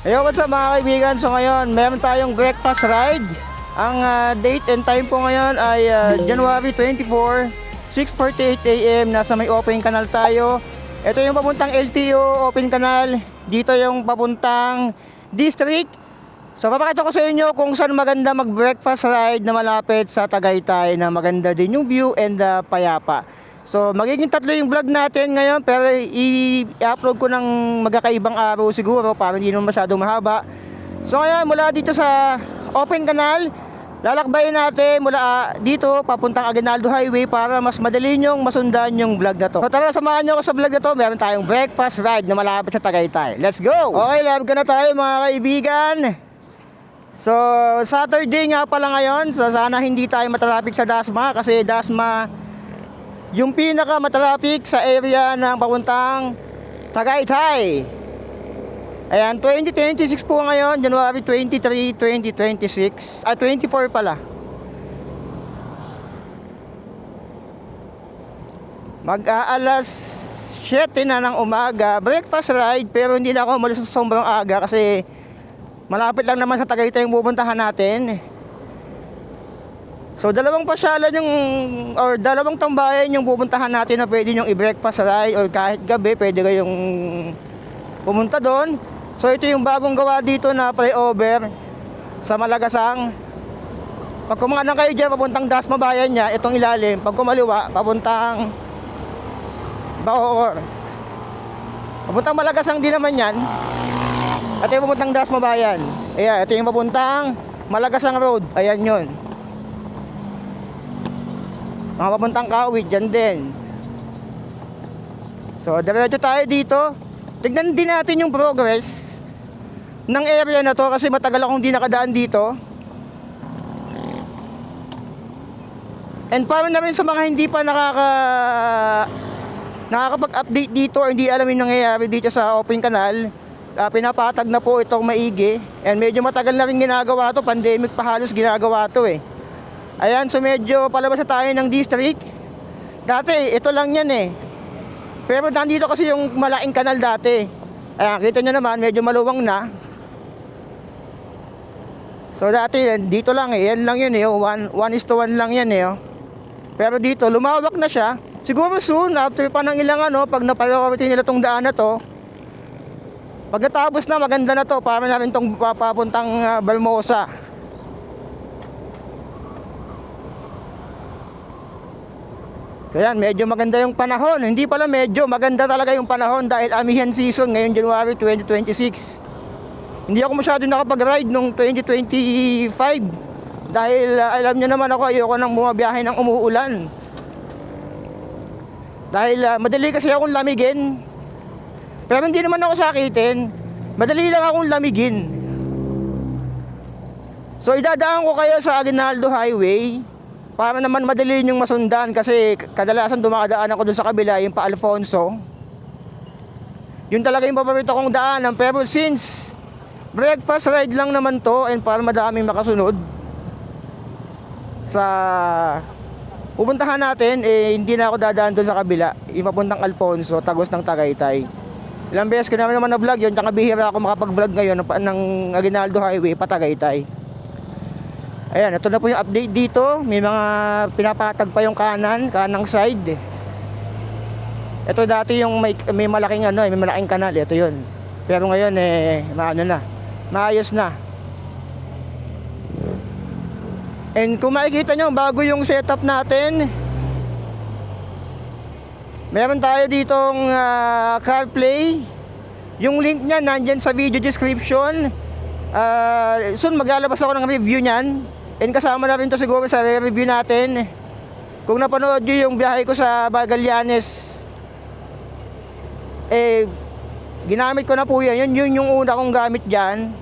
Hey, what's up mga kaibigan? So ngayon, meron tayong breakfast ride. Ang date and time po ngayon ay January 24, 6:48 AM. Nasa may open canal tayo. Ito yung papuntang LTO, open canal. Dito yung papuntang district. So papakita ko sa inyo kung saan maganda mag-breakfast ride na malapit sa Tagaytay, na maganda din yung view and payapa. So magiging tatlo yung vlog natin ngayon, pero i-upload ko ng magkakaibang araw siguro para hindi naman masyadong mahaba. So ngayon, mula dito sa open canal, lalakbayin natin mula dito papuntang Aguinaldo Highway para mas madali nyong masundan yung vlog na to. So tara, samahan nyo ako sa vlog na to. Meron tayong breakfast ride na malapit sa Tagaytay. Let's go! Okay, live ka na tayo mga kaibigan. So Saturday nga pala ngayon, so sana hindi tayo matraffic sa Dasma, kasi Dasma yung pinaka matraffic sa area ng papuntang Tagaytay. Ayan, 2026 po ngayon, January 23, 2026. 24 pala. Mag-aalas 7 na ng umaga. Breakfast ride, pero hindi na ako umalis sa sobrang aga kasi malapit lang naman sa Tagaytay yung pupuntahan natin. So dalawang pasyalan yung, or dalawang tambayan yung pupuntahan natin na pwede yung i-breakfast ride, or kahit gabi pwede kayong pumunta doon. So ito yung bagong gawa dito na flyover sa Malagasang. Pag kumanan kayo dyan papuntang Dasma Bayan niya, itong ilalim. Pag kumaliwa, papuntang Bacoor. Papuntang Malagasang din naman yan. At yung papuntang Dasma Bayan. Ayan, ito yung papuntang Malagasang Road. Ayan yun. Mga papuntang Kawit, dyan din. So diretso tayo dito. Tignan din natin yung progress ng area na to, kasi matagal akong di nakadaan dito. And para na rin sa mga hindi pa nakakapag-update dito, or hindi alam yung nangyayari dito sa open canal, pinapatag na po itong maigi. And medyo matagal na rin ginagawa to, pandemic pa halos ginagawa to eh. Ayan, so medyo palabas na tayo ng district. Dati, ito lang yan eh. Pero nandito kasi yung malaking kanal dati. Ayan, kita nyo naman, medyo maluwang na. So dati, dito lang eh. Yan lang yun eh. 1:1 lang yan eh. Pero dito, lumawak na siya. Siguro soon, after pa ng ilang pag na-priority nila tong daan na to, pag natapos na, maganda na to. Para na rin tong papuntang Bermosa. So yan, medyo maganda yung panahon. Hindi pala medyo, maganda talaga yung panahon dahil amihan season ngayon, January 2026. Hindi ako masyado nakapag-ride nung 2025 dahil alam nyo naman ako, ayoko nang bumabiyahe ng umuulan. Dahil madali kasi akong lamigin. Pero hindi naman ako sakitin. Madali lang akong lamigin. So idadaan ko kayo sa Aguinaldo Highway para naman madali yung masundan, kasi kadalasan dumakadaan ako dun sa kabila, yung pa Alfonso. Yun talaga yung paborito kong daanan. Pero since breakfast ride lang naman to, and para madaming makasunod sa pupuntahan natin, eh hindi na ako dadaan dun sa kabila, yung papuntang Alfonso, tagos ng Tagaytay. Ilang beses ko naman na vlog yun, tsaka bihira ako makapag-vlog ngayon ng Aguinaldo Highway pa Tagaytay. Ayan, ito na po yung update dito. May mga pinapatag pa yung kanang side. Ito dati yung may malaking may malaking kanal, ito yun. Pero ngayon maayos na. And kung makikita nyo, bago yung setup natin, meron tayo ditong CarPlay. Yung link nya nandyan sa video description. Soon maglalabas ako ng review nyan. And kasama na rin to siguro sa review natin. Kung napanood nyo yung biyahe ko sa Magallanes, ginamit ko na po yan. Yun yung una kong gamit dyan.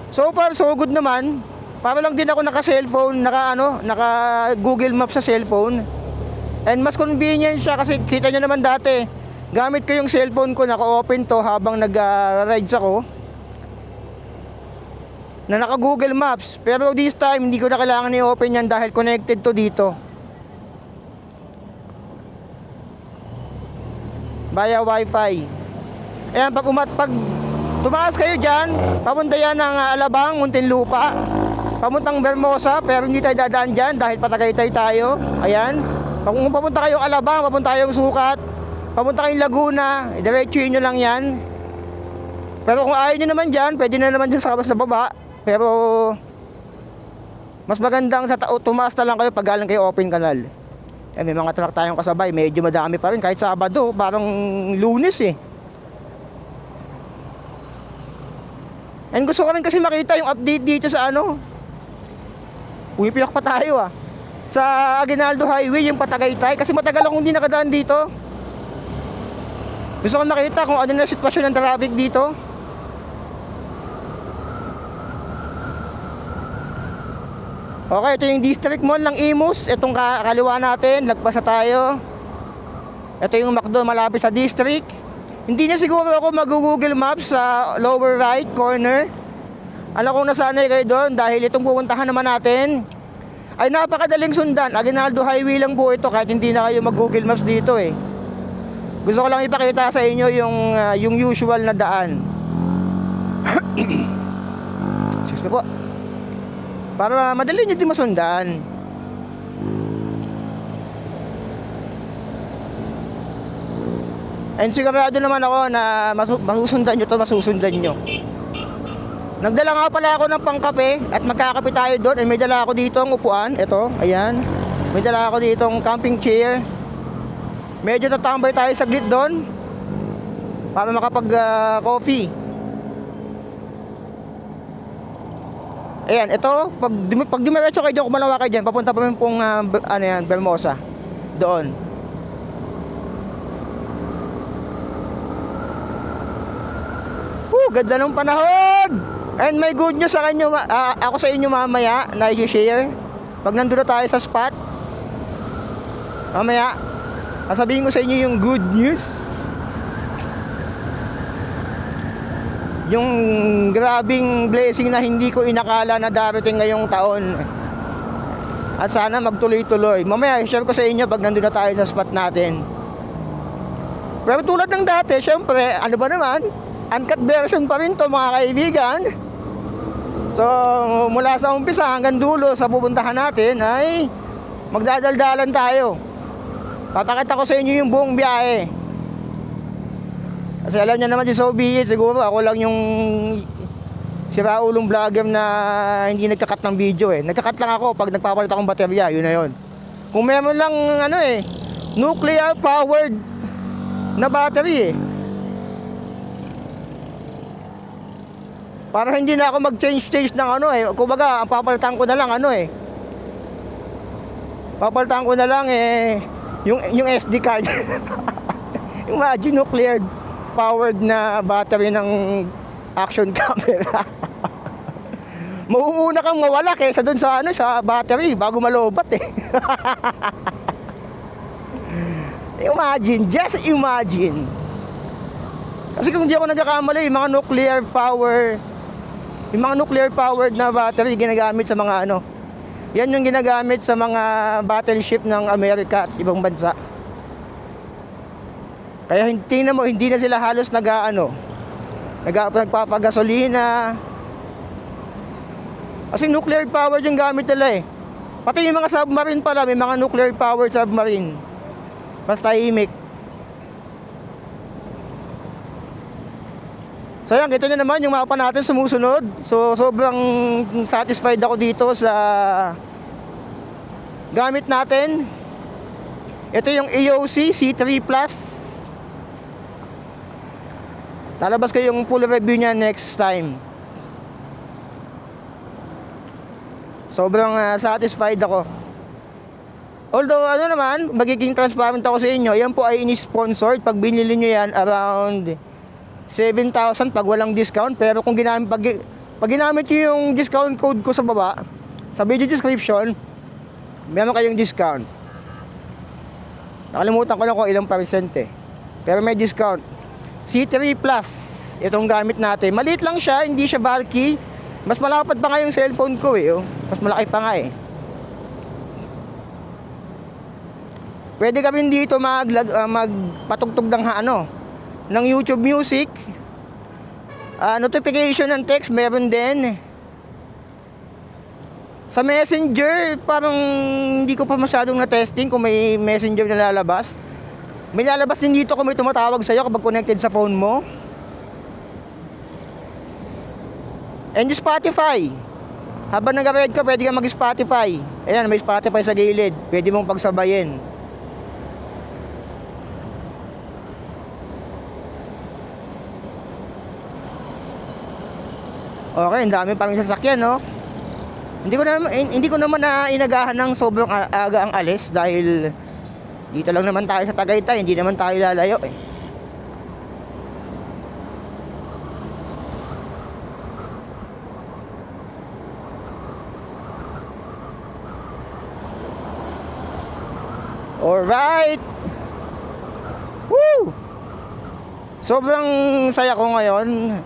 So far so good naman. Para lang din ako naka-cellphone, naka Google Maps sa cellphone. And mas convenient siya kasi kita nyo naman dati, gamit ko yung cellphone ko, naka-open to habang nag-rides ako, na naka Google Maps. Pero this time hindi ko na kailangan i-open yan dahil connected to dito via Wi-Fi. Ayan, pag tumaas kayo dyan, papunta yan ng Alabang, Muntinlupa, papuntang Vermosa, pero hindi tayo dadaan dyan dahil Patagaytay tayo. Ayan, kung papunta kayong Alabang, papunta kayong Sukat, papunta kayong Laguna, diretsuhin nyo lang yan. Pero kung ayaw nyo naman dyan, pwede na naman dyan sa baba. Pero mas magandang tumaas na lang kayo pag galing kayo open canal. Eh, may mga truck tayong kasabay, medyo madami pa rin kahit Sabado, parang Lunes eh. And gusto ko rin kasi makita yung update dito sa ano. Pumipiyok pa tayo sa Aguinaldo Highway, yung Patagaytay, kasi matagal akong hindi nakadaan dito. Gusto ko makita kung ano na sitwasyon ng traffic dito. Okay, ito yung district mall ng Imus. Itong kaliwa natin, lagpas na tayo. Ito yung McDo malapit sa district. Hindi na siguro ako mag-Google Maps sa lower right corner. Alam ko nasanay kayo doon dahil itong pupuntahan naman natin ay napakadaling sundan. Aguinaldo Highway lang po ito kahit hindi na kayo mag-Google Maps dito eh. Gusto ko lang ipakita sa inyo yung usual na daan. Excuse me po. Para madali nyo din masundan. And sigurado naman ako na masusundan nyo to, masusundan nyo. Nagdala nga pala ako ng pangkape at magkakape tayo doon. And may dala ako dito ang upuan. Ito, ayan. May dala ako dito ang camping chair. Medyo tatambay tayo saglit doon para makapag-coffee. Ayan, ito, pag dumiretso kayo dyan, kumalawa kayo dyan, papunta pa rin pong, Vermosa. Doon. Ganda ng panahon! And may good news sa inyo, ako sa inyo mamaya, na i-share. Pag nandun na tayo sa spot, mamaya, sasabihin ko sa inyo yung good news. Yung grabing blessing na hindi ko inakala na darating ngayong taon. At sana magtuloy-tuloy. Mamaya share ko sa inyo pag nandun na tayo sa spot natin. Pero tulad ng dati, syempre, ano ba naman, uncut version pa rin to mga kaibigan. So mula sa umpisa hanggang dulo sa pupuntahan natin ay magdadaldalan tayo. Papakita ko sa inyo yung buong biyahe. Kasi alam niyo naman si Sobi, siguro ako lang yung siraulong vlogger na hindi nagkakat ng video eh. Nagkakat lang ako pag nagpapalit akong baterya, yun na yun. Kung meron lang nuclear powered na battery eh. Para hindi na ako mag-change ng kumbaga, ang papalitan ko na lang papalitan ko na lang yung SD card. Imagine nuclear powered na battery ng action camera. Mauuna kang mawala kaysa dun sa sa battery bago malobat eh. Imagine, just imagine. Kasi kung di ako nagkakamali, yung mga nuclear powered na battery ginagamit sa mga yan yung ginagamit sa mga battleship ng Amerika at ibang bansa. Kaya tingnan mo, hindi na sila halos nagpapagasolina. Kasi nuclear powered yung gamit nila eh. Pati yung mga submarine pala, may mga nuclear powered submarine. Mas tahimik. So yan, ito na naman yung mapa natin sumusunod. So sobrang satisfied ako dito sa gamit natin. Ito yung EOC C3 Plus. Lalabas ko yung full review niya next time. Sobrang satisfied ako. Although magiging transparent ako sa inyo, yan po ay ini-sponsored. Pag binili nyo yan, around 7,000 pag walang discount. Pero kung pag ginamit nyo yung discount code ko sa baba, sa video description, meron kayong discount. Nakalimutan ko lang kung ilang percent eh. Pero may discount. C3 Plus, itong gamit natin. Maliit lang siya, hindi siya bulky. Mas malapad pa nga yung cellphone ko eh. Mas malaki pa nga eh. Pwede ka rin dito magpatugtog ng ng YouTube Music. Notification ng text meron din. Sa Messenger, parang hindi ko pa masyadong na-testing kung may Messenger na lalabas. May lalabas din dito kung may tumatawag sa'yo kapag connected sa phone mo. And yung Spotify. Habang nag-read ka, pwede ka mag-Spotify. Ayan, may Spotify sa gilid. Pwede mong pagsabayin. Okay, ang dami pang sasakyan, no? Hindi ko naman na inagahan ng sobrang aga ang alis dahil dito lang naman tayo sa Tagaytay, hindi naman tayo lalayo eh. Alright! Woo! Sobrang saya ko ngayon.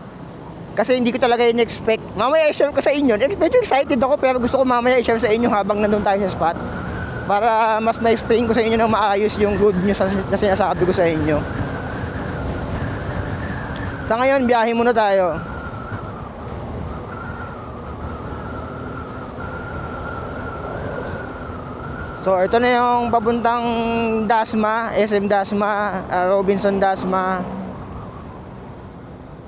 Kasi hindi ko talaga in-expect. Mamaya i-share ko sa inyo. Medyo excited ako pero gusto ko mamaya i-share sa inyo habang nandun tayo sa spot. Para mas ma-explain ko sa inyo ng maayos yung good news na sinasabi ko sa inyo. Sa ngayon, biyahe muna tayo. So, ito na yung papuntang Dasma, SM Dasma, Robinson Dasma.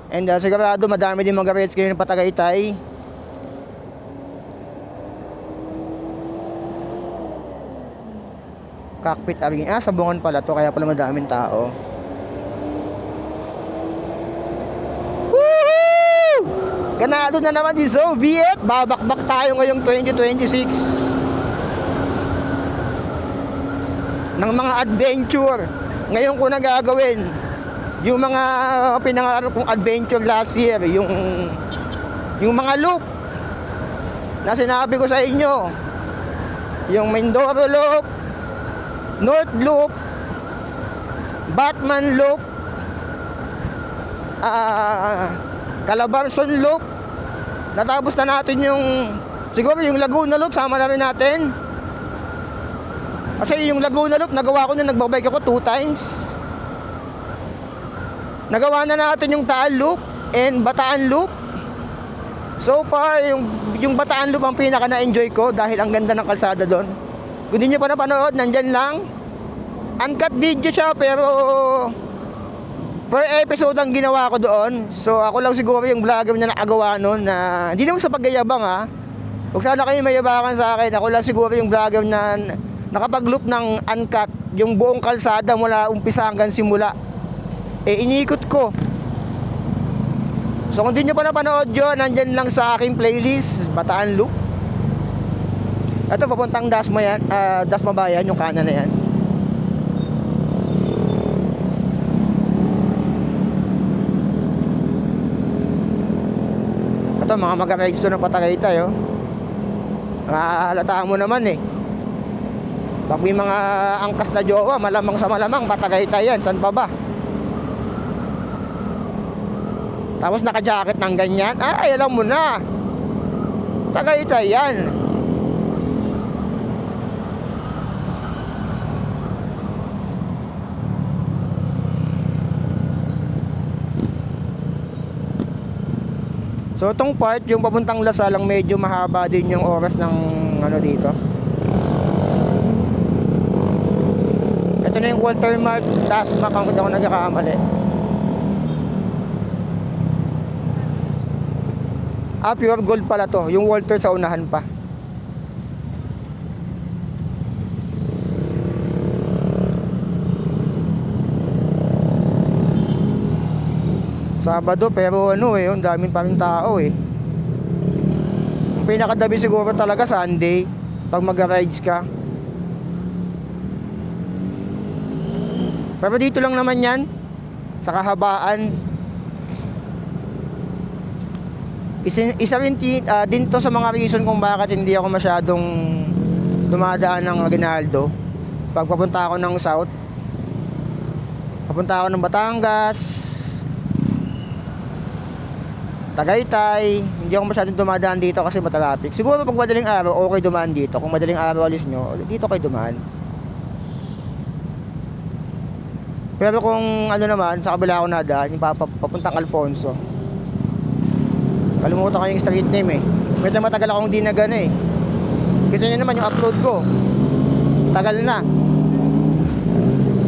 And sigurado madami din mag-rides kayo ng Patagaytay. Cockpit Arena. Sabungan pala to, kaya pala madaming tao. Woohoo! Ganado na naman si Soviet. Babakbak tayo ngayong 2026 ng mga adventure. Ngayon ko na gagawin yung mga pinangarap kong adventure last year, yung mga loop na sinabi ko sa inyo, yung Mindoro Loop, North Loop, Batman Loop, Calabarzon Loop. Natapos na natin siguro yung Laguna Loop, sama na rin natin. Kasi yung Laguna Loop, nagawa ko na, nagbabike ako 2 times. Nagawa na natin yung Taal Loop and Bataan Loop. So far, yung Bataan Loop ang pinaka na-enjoy ko dahil ang ganda ng kalsada doon. Kung hindi nyo pa napanood, nandyan lang. Uncut video siya pero per episode ang ginawa ko doon. So ako lang siguro yung vlogger na nakagawa noon, na hindi naman sa paggayabang ha. Huwag sana kayo mayabangan sa akin. Ako lang siguro yung vlogger na nakapag-loop ng uncut, yung buong kalsada mula umpisa hanggang simula. Inikot ko. So kung di nyo pa napanood yun, nandyan lang sa aking playlist, Bataan Loop. Ito papuntang Dasma yan, Dasma Bayan, yung kanan na yan. Ito mga mag-rides to ng Patagaytay, oh. Halata mo naman eh. Pag may mga angkas na jowa, malamang sa malamang Patagaytay yan, saan pa ba? Tapos naka-jacket ng ganyan. Ay, alam mo na. Tagaytay yan. So itong part, yung papuntang Lasal, ang medyo mahaba din yung oras ng ano dito. Ito na yung Watermark Dasma, kung ako nagkakamali. Pure gold pala to. Yung Walter sa unahan pa. Sabado pero ang daming pa rin tao eh. Ang pinakadabi siguro talaga Sunday pag mag-rides ka. Pero dito lang naman yan sa kahabaan. Isa rin din to sa mga reason kung bakit hindi ako masyadong dumadaan ng Aguinaldo. Pag papunta ako ng South, papunta ako ng Batangas, Tagaytay, hindi ako masyadong dumadaan dito kasi matraffic. Siguro pag madaling araw, okay dumaan dito. Kung madaling araw alis nyo, dito kayo dumaan. Pero kung ano naman, sa kabila ako nadaan, yung papuntang Alfonso. Kalimutan ko yung street name eh. Medyo matagal akong di nag ano eh. Kita nyo naman yung upload ko. Tagal na.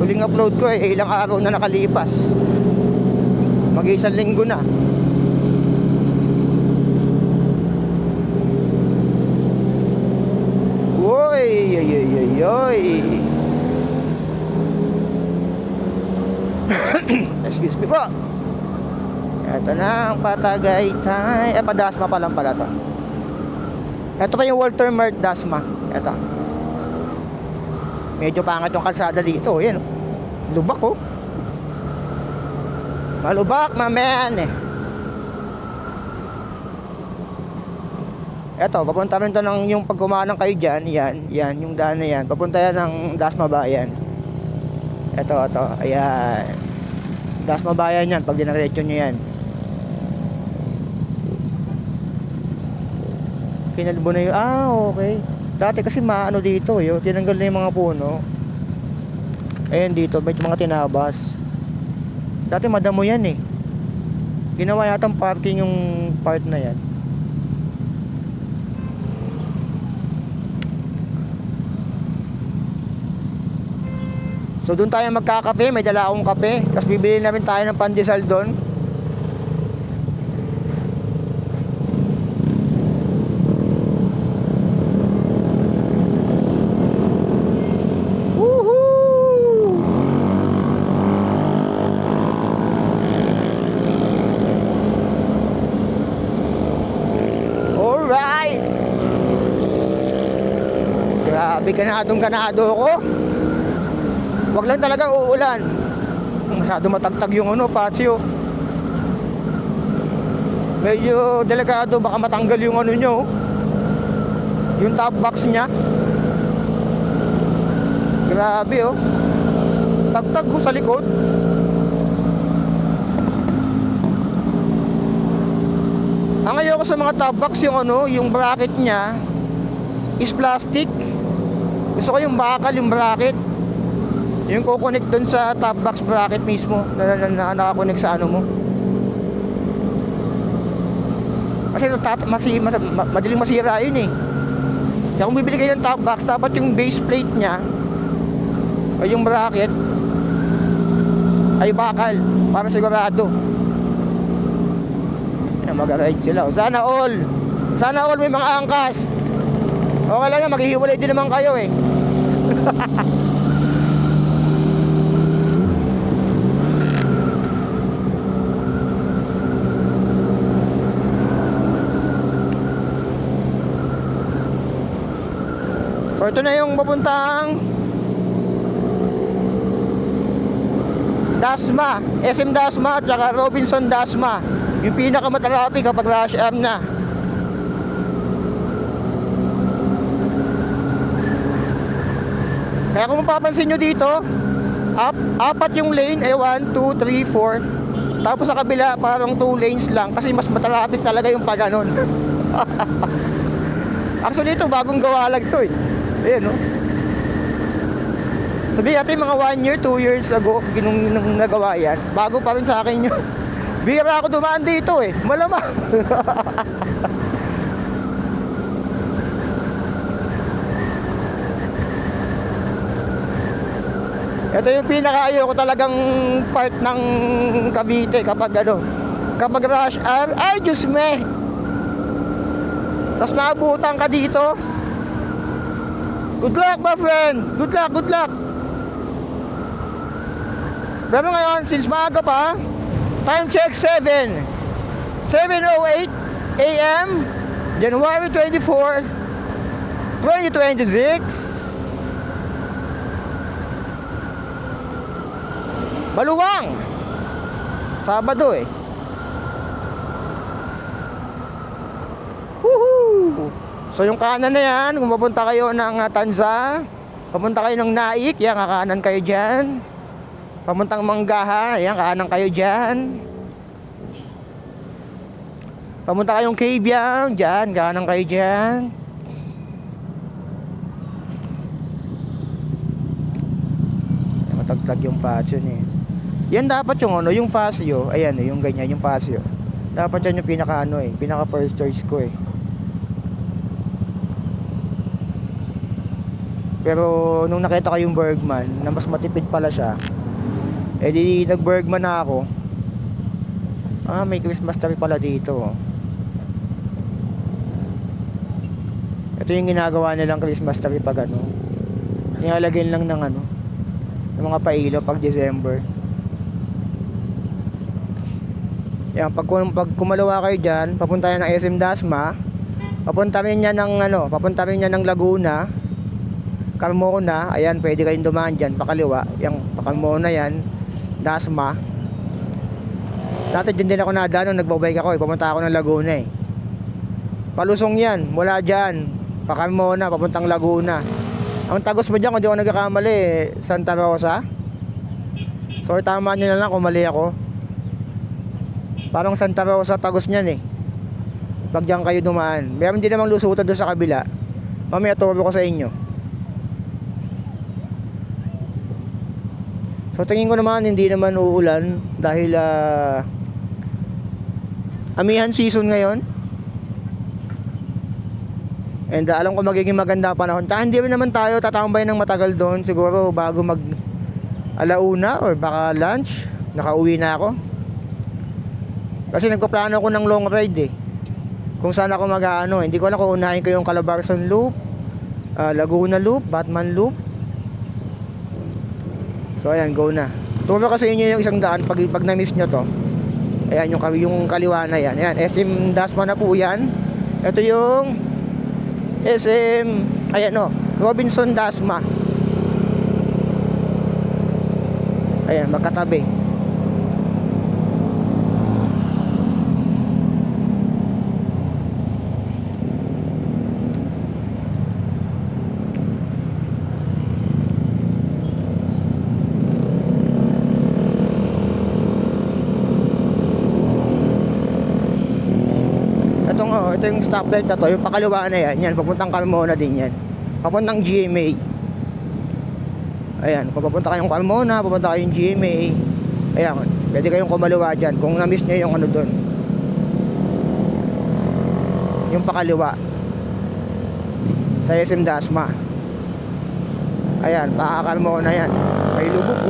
Huling upload ko eh, ilang araw na nakalipas. Mag-isang linggo na. Woy, yoy, yoy, yoy, yoy. Excuse me po. Ito na ang Patagaytay. Padasma pa lang pala to. Ito pa yung Walter Merck Dasma. Ito. Medyo pangat yung kalsada dito. Yan. Lubak oh. Malubak, my man. Ito, papunta rin to ng yung pagkumanang kayo dyan. Yan, yung daan na yan. Papunta yan ng Dasma Bayan. Ito. Ayan. Dasma Bayan yan. Pag dinaretso nyo yan. Kinalbo na yun. Okay. Dati kasi maano dito yun. Tinanggal na yung mga puno. Ayan dito. May mga tinabas. Dati madamo yan eh. Ginawa yatang parking yung part na yan. So doon tayo magkakape. May dala akong kape. Tapos bibili na rin tayo ng pandesal doon. Grabe, ganado ko. Wag lang talaga uulan. Masyado matagtag yung patio. Medyo delikado, baka matanggal yung nyo. Yung top box nya. Grabe oh. Tagtag ko sa likod. Ang ayoko sa mga top box yung yung bracket nya is plastic. Gusto ko yung bakal, yung bracket. Yung kukonek dun sa top box bracket mismo na nakakonek sa mo. Kasi madaling masira yun eh. Kaya kung bibili kayo ng top box, dapat yung base plate nya o yung bracket ay bakal para sigurado. Ayan, mag-ride sila. Sana all may mga angkas. Okay lang yan, maghihiwalay din naman kayo eh. So ito na yung papuntang Dasma, SM Dasma at saka Robinson Dasma. Yung pinakamatarapi kapag rush hour na. Kaya kung mapapansin nyo dito, apat yung lane, 1, 2, 3, 4. Tapos sa kabila parang 2 lanes lang kasi mas matalapit talaga yung pag-ganon. Actually ito bagong gawa lang to eh. Ayan no. Sabi natin mga 1 year, 2 years ago ginung nagawa yan. Bago pa rin sa akin yun. Bira ako dumaan dito eh. Malamang. Ito yung pinakaayaw ko talagang part ng Cavite kapag kapag rush hour. Ay Diyos me. Tapos naabutan ka dito. Good luck my friend. Good luck. Pero ngayon since maaga pa, time check 7:08 AM January 24 2026. Maluwang Sabado eh. Woohoo! So yung kanan na yan, kung papunta kayo ng Tanza, papunta kayo ng Naik, yan kakanan kayo dyan. Papuntang Manggahan, yan kanan kayo dyan. Papunta kayong Cabiang, dyan kanan kayo dyan. Matagtag yung patio niya. Yan dapat yung ano, yung Fasio. Ayan yung ganyan, yung Fasio. Dapat yan yung pinaka ano pinaka first choice ko Pero nung nakita ko yung Bergman na mas matipid pala siya, di nag Bergman na ako. May Christmas tree pala dito. Ito yung ginagawa nilang Christmas tree pag ano, nilalagyan lang ng ano, ng mga pailo pag December. Yan, pag kumalawa kayo dyan, papunta yan ng SM Dasma, papunta rin yan ng Laguna, Carmona. Ayan, pwede kayong dumaan dyan, pakaliwa. Yung Carmona yan, Dasma. Dati dyan din ako nadaan nung nagbabike ako, pumunta ako ng Laguna Palusong yan, mula dyan, pa Carmona, papuntang Laguna. Ang tagos mo dyan, kung di ako nagkakamali, Santa Rosa. So tama nyo na lang kung mali ako. Parang Santa Rosa tagos niyan pag diyan kayo dumaan. Meron din namang lusutan doon sa kabila. Mamaya turo ko sa inyo. So tingin ko naman hindi naman uulan dahil amihan season ngayon. And alam ko magiging maganda panahon. Hindi rin naman tayo tatambay ng matagal doon. Siguro bago mag alauna or baka lunch, nakauwi na ako. Kasi nagpaplano ako ng long ride kung saan ako mag-ano. Hindi ko alam kung unahin ko yung Calabarzon Loop, Laguna Loop, Batman Loop. So ayan, go na. Turo kasi inyo yung isang daan pag na-miss nyo to. Ayan yung kaliwa na yan. Ayan, SM Dasma na po yan. Ito yung SM, ayan Robinson Dasma. Ayan, magkatabi. Ito yung stoplight na to, yung pakaliwa na yan, papuntang Carmona din yan. Papuntang GMA. Ayan, kung papunta kayong Carmona, papunta kayong GMA. Ayan, pwede kayong kumaliwa dyan kung na-miss nyo yung ano dun. Yung pakaliwa. Sa SM Dasma. Ayan, Carmona yan. May lubog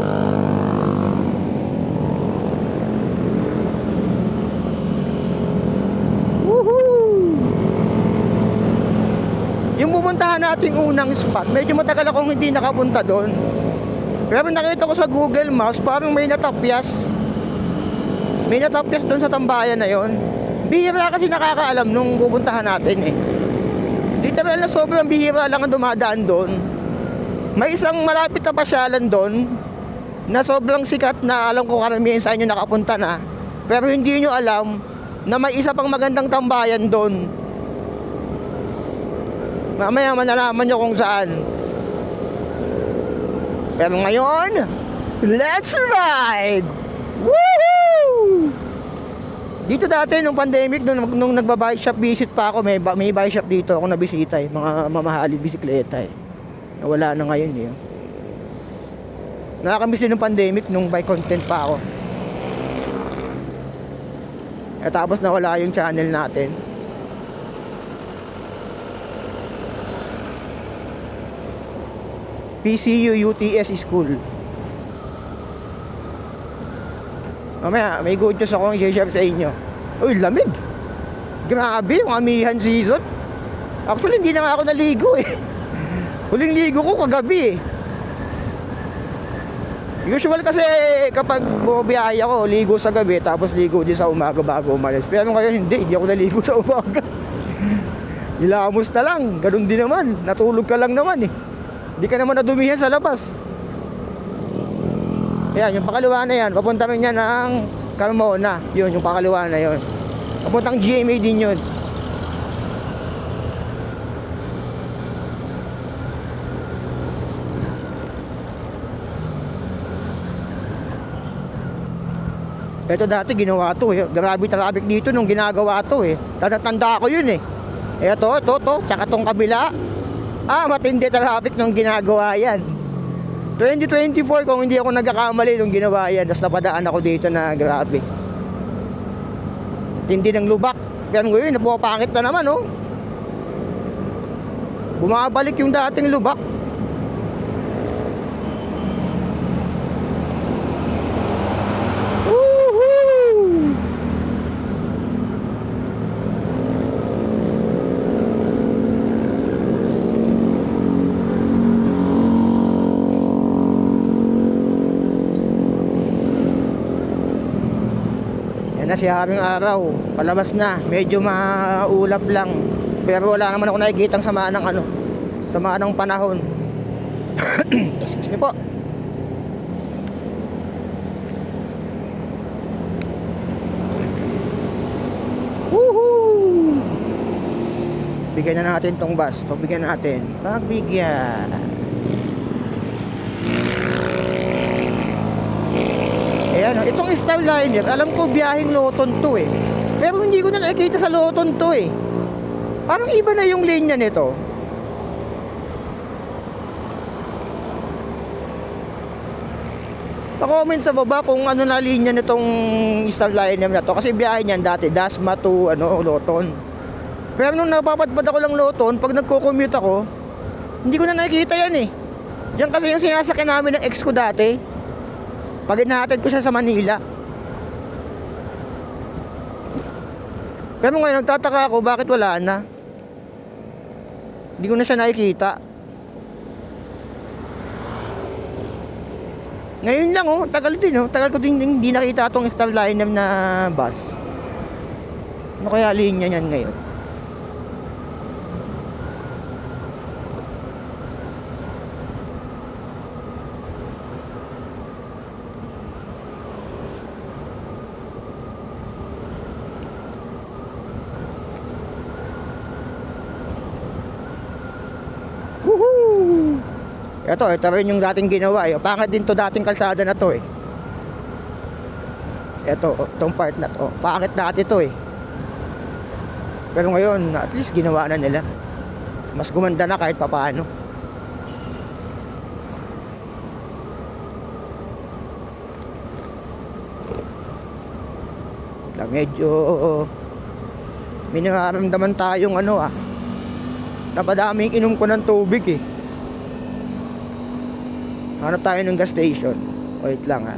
Yung pupuntahan nating unang spot, medyo matagal akong hindi nakapunta doon. Pero nakita ko sa Google Maps, parang may natapyas. May natapyas doon sa tambayan na yon. Bihira kasi nakakaalam nung pupuntahan natin Literal na sobrang bihira lang ang dumadaan doon. May isang malapit na pasyalan doon na sobrang sikat na alam ko karamihan sa inyo nakapunta na. Pero hindi nyo alam na may isa pang magandang tambayan doon. Mamaya manalaman nyo kung saan. Pero ngayon, let's ride! Woohoo! Dito dati nung pandemic, nung nagba-bike shop visit pa ako, may bike shop dito ako nabisita mga mamahalin bisikleta Nawala na ngayon Nakakamiss din nung pandemic nung bike content pa ako. Tapos nawala yung channel natin. PCU UTS School. Mamaya may good news akong i-share sa inyo. Uy, lamig. Grabe yung amihan season. Actually hindi na nga ako naligo Huling ligo ko kagabi Usual kasi kapag bumiyahe ako, ligo sa gabi tapos ligo din sa umaga bago umalis. Pero ngayon hindi ako naligo sa umaga. Ilamos na lang, ganun din naman. Natulog ka lang naman Hindi ka naman nadumihan sa labas. Ayan, yung pakaliwa na yan, papunta rin yan ng Carmona. Yun, yung pakaliwa na yun. Papuntang GMA din yun. Ito dati ginawa to Grabe traffic dito nung ginagawa to Tanda ko yun Ito, tsaka tong kabila. Matindi traffic nung ginagawa yan. 2024 kung hindi ako nagkakamali nung ginawa yan. Tapos napadaan ako dito na grabe. Tindi ng lubak. Pero ngayon, napapakit na naman, oh. Bumabalik yung dating lubak. Woohoo! Yan na si Haring Araw. Palabas na. Medyo maulap lang. Pero wala naman ako nakikitang samaan ng ano, samaan ng panahon. Excuse me po. Woohoo! Bigyan na natin tong bus. Pagbigyan natin. Pagbigyan. Ayan, itong Starliner, alam ko biyaheng Loton to eh. Pero hindi ko na nakikita sa Loton to eh. Parang iba na yung linya nito. Pa-comment sa baba kung ano na linya nitong Starliner na to. Kasi biyahe niyan dati, Dasma to Loton. Pero nung napapadpad ako lang Loton, pag nagko-commute ako, hindi ko na nakikita yan eh. Diyan kasi yung sinasakyan namin ng ex ko dati. Pag inahatid ko siya sa Manila. Pero ngayon nagtataka ako bakit wala na. Hindi ko na siya nakikita. Ngayon lang oh, tagal din oh. Tagal ko din hindi nakita itong Starliner na bus. Ano kaya linya niyan ngayon? Woohoo! Ito rin yung dating ginawa eh. Pangit din to dating kalsada na to eh. Ito, tong part na to. Pangit dati to eh. Pero ngayon, at least ginawa na nila. Mas gumanda na kahit papaano. Medyo may nararamdaman tayong napadaming inom ko ng tubig eh. Hanap tayo ng gas station. Wait lang ha.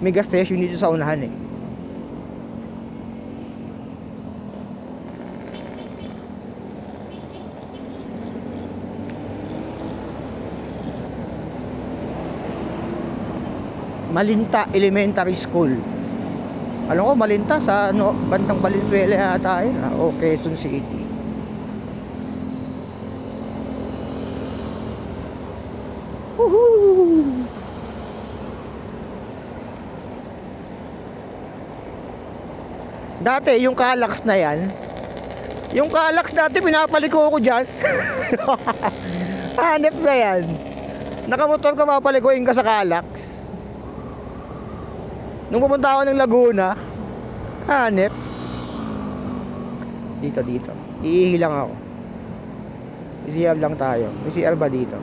May gas station dito sa unahan eh. Malinta Elementary School. Alam ko Malinta sa bandang Valenzuela yata yun. O Quezon City. Woohoo! Dati yung Calax na yan, yung Calax dati pinapaliko ko dyan. Hanep na yan. Nakamotor ka, papalikuin ka sa Calax. Nung pupunta ako ng Laguna, hanep. Dito. Iihi lang ako. CR lang tayo. May CR ba dito?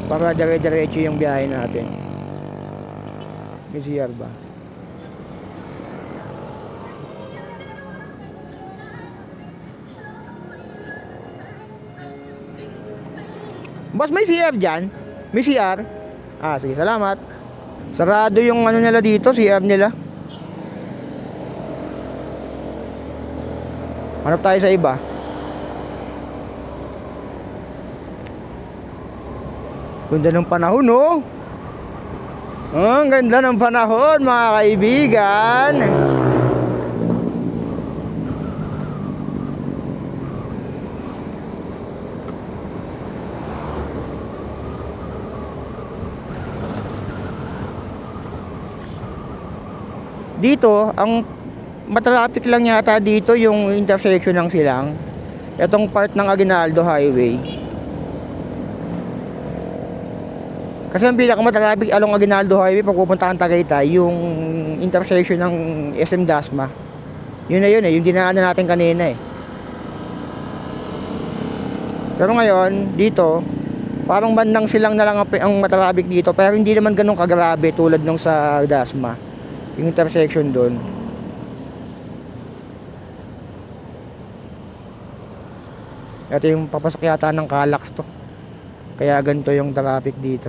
Para dire-diretso yung biyahe natin. May CR ba? Boss, may CR dyan? May CR? Ah, sige, salamat. Sarado yung nila dito, CR nila. Hanap tayo sa iba. Ganda ng panahon, oh. Ang ganda ng panahon, mga kaibigan. Dito, ang matraffic lang yata dito yung intersection ng Silang. Itong part ng Aguinaldo Highway. Kasi ang pinakamatraffic along Aguinaldo Highway pag pupunta kang Tagaytay, yung intersection ng SM Dasma. Yun na yun eh, yung dinaanan natin kanina eh. Pero ngayon, dito, parang bandang silang na lang ang matraffic dito. Pero hindi naman ganun kagrabe tulad nung sa Dasma. Yung intersection doon. Ito yung papasok yata ng Calax to. Kaya ganito yung traffic dito.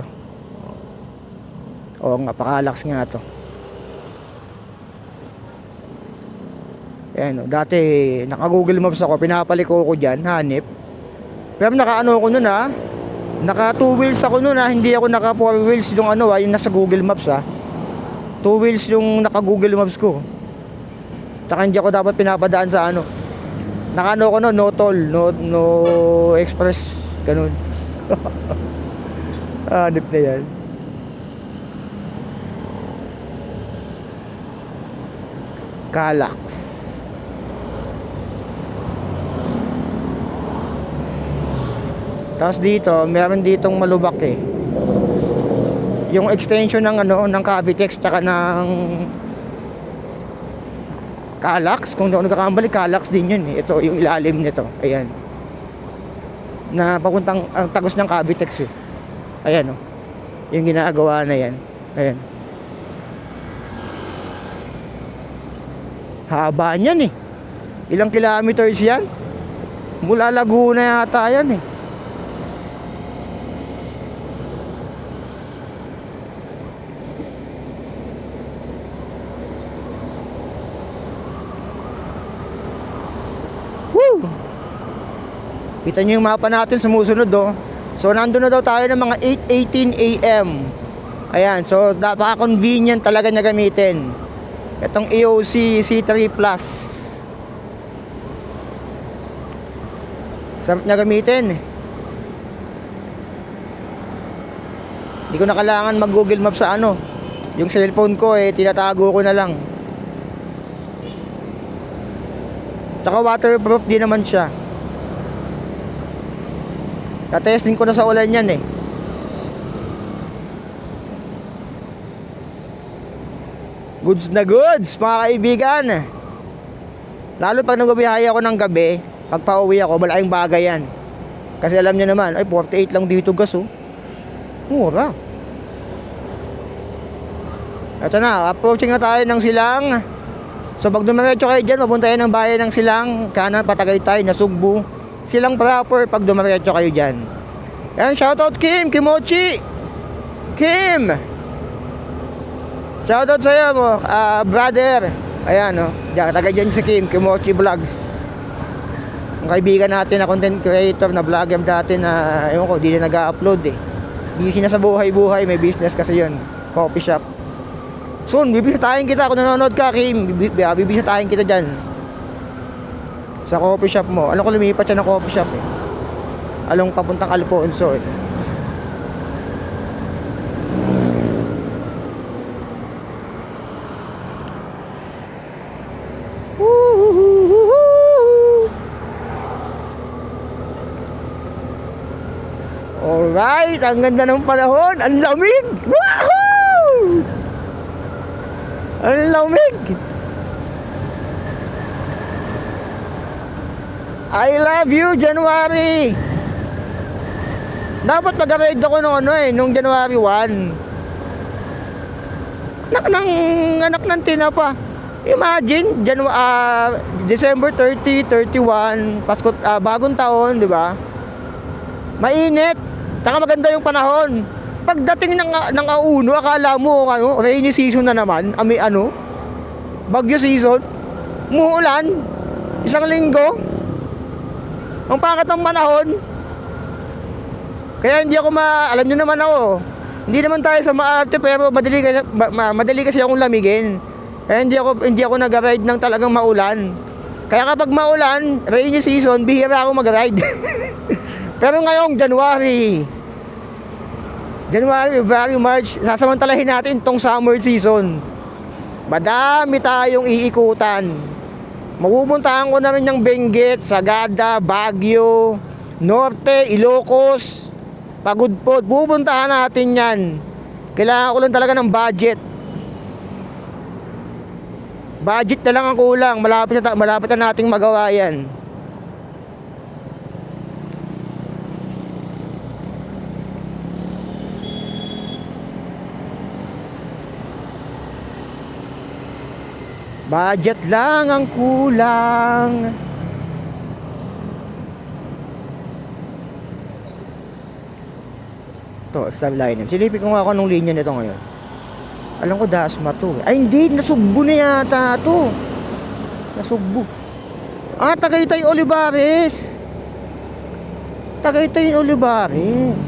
Oo nga, pa-Calax nga to. Ayan, dati naka Google Maps ako, pinapaliko ko dyan, hanip. Pero naka-ano ko nun ha, naka 2 wheels ako nun ha, hindi ako naka 4 wheels yung ano ha, yung nasa Google Maps ha. 2 wheels yung naka Google Maps ko. Tsaka hindi ako dapat pinapadaan sa ano. Naka-ano ko no, no toll, no express, ganun. Hanip na yan. Calax. Tapos dito, meron ditong malubak eh. Yung extension ng ano, ng Cavitex tsaka ng Calax, kung doon nagkakambali, Calax din yun eh. Ito, yung ilalim nito. Ayan. Na papuntang ang tagos ng Cavitex eh. Ayan oh. Yung ginagawa na yan. Ayan. Haba niyan eh. Ilang kilometers yan? Mula Laguna yata yan eh. Kita nyo yung mapa natin sumusunod oh. So nandun na daw tayo ng mga 8:18 AM. Ayan, so napaka-convenient talaga niya gamitin. Itong EOC C3 Plus. Sarap niya gamitin. Hindi ko na kailangan mag-Google Maps sa ano. Yung cellphone ko eh, tinatago ko na lang. Tsaka waterproof din naman siya. Tatesting ko na sa ulan yan eh. Goods na goods mga kaibigan. Lalo pag nagbabiyahe ako ng gabi, pag pauwi ako, malaking bagay yan. Kasi alam niyo naman, ay 48 lang dito gas oh. Mura. Ito na, approaching na tayo ng Silang. So pag dumiretso kayo dyan, mapunta kayo ng bayan ng Silang. Kanan, Patagaytay, Nasugbu. Silang proper pag dumiretso kayo dyan. Ayan, shoutout Kim, Kimochi. Kim, shoutout sa'yo mo, brother. Ayan o, taga dyan si Kim, Kimochi Vlogs. Ang kaibigan natin na content creator, na vlogger dati na, ewan ko, di na nag-upload eh. Busy na sa buhay-buhay, may business kasi yun, coffee shop. Soon, bibisitahin kita kung nanonood ka Kim, bibisitahin kita dyan sa coffee shop mo. Alam ko lumipat siya ng coffee shop eh. Along papuntang Alfonso eh. Alright, ang ganda ng panahon. Ang lamig. Woohoo! Ang lamig. I love you, January. Dapat mag-ride ako nung ano eh, nung January 1. Anak ng tinapa. Imagine, December 30, 31, Pasko, bagong taon, di ba? Mainit. Taka maganda yung panahon. Pagdating ng auno, akala mo ano, rainy season na naman, bagyo season, muulan, isang linggo. Ang pangkat ng panahon. Kaya hindi ako alam niyo naman ako. Hindi naman tayo sa maarte pero madali kasi akong lamigin. Kaya hindi ako nag-ride ng talagang maulan. Kaya kapag maulan, rainy season, bihira ako mag-ride. Pero ngayong January, February, March, sasamantalahin natin tong summer season. Madami tayong iikutan. Mapupuntahan ko na rin yung Benguet, Sagada, Baguio, Norte, Ilocos, Pagudpod. Pupuntahan natin yan. Kailangan ko lang talaga ng budget. Budget na lang ang kulang. Malapit na nating magawa yan. Budget lang ang kulang. To, Starliner. Silipin ko nga ako anong linya nito ngayon. Alam ko Dasma to. Ay hindi, nasugbo na yata to. Nasugbo. Ah, Tagaytay Olivares. Tagaytay Olivares.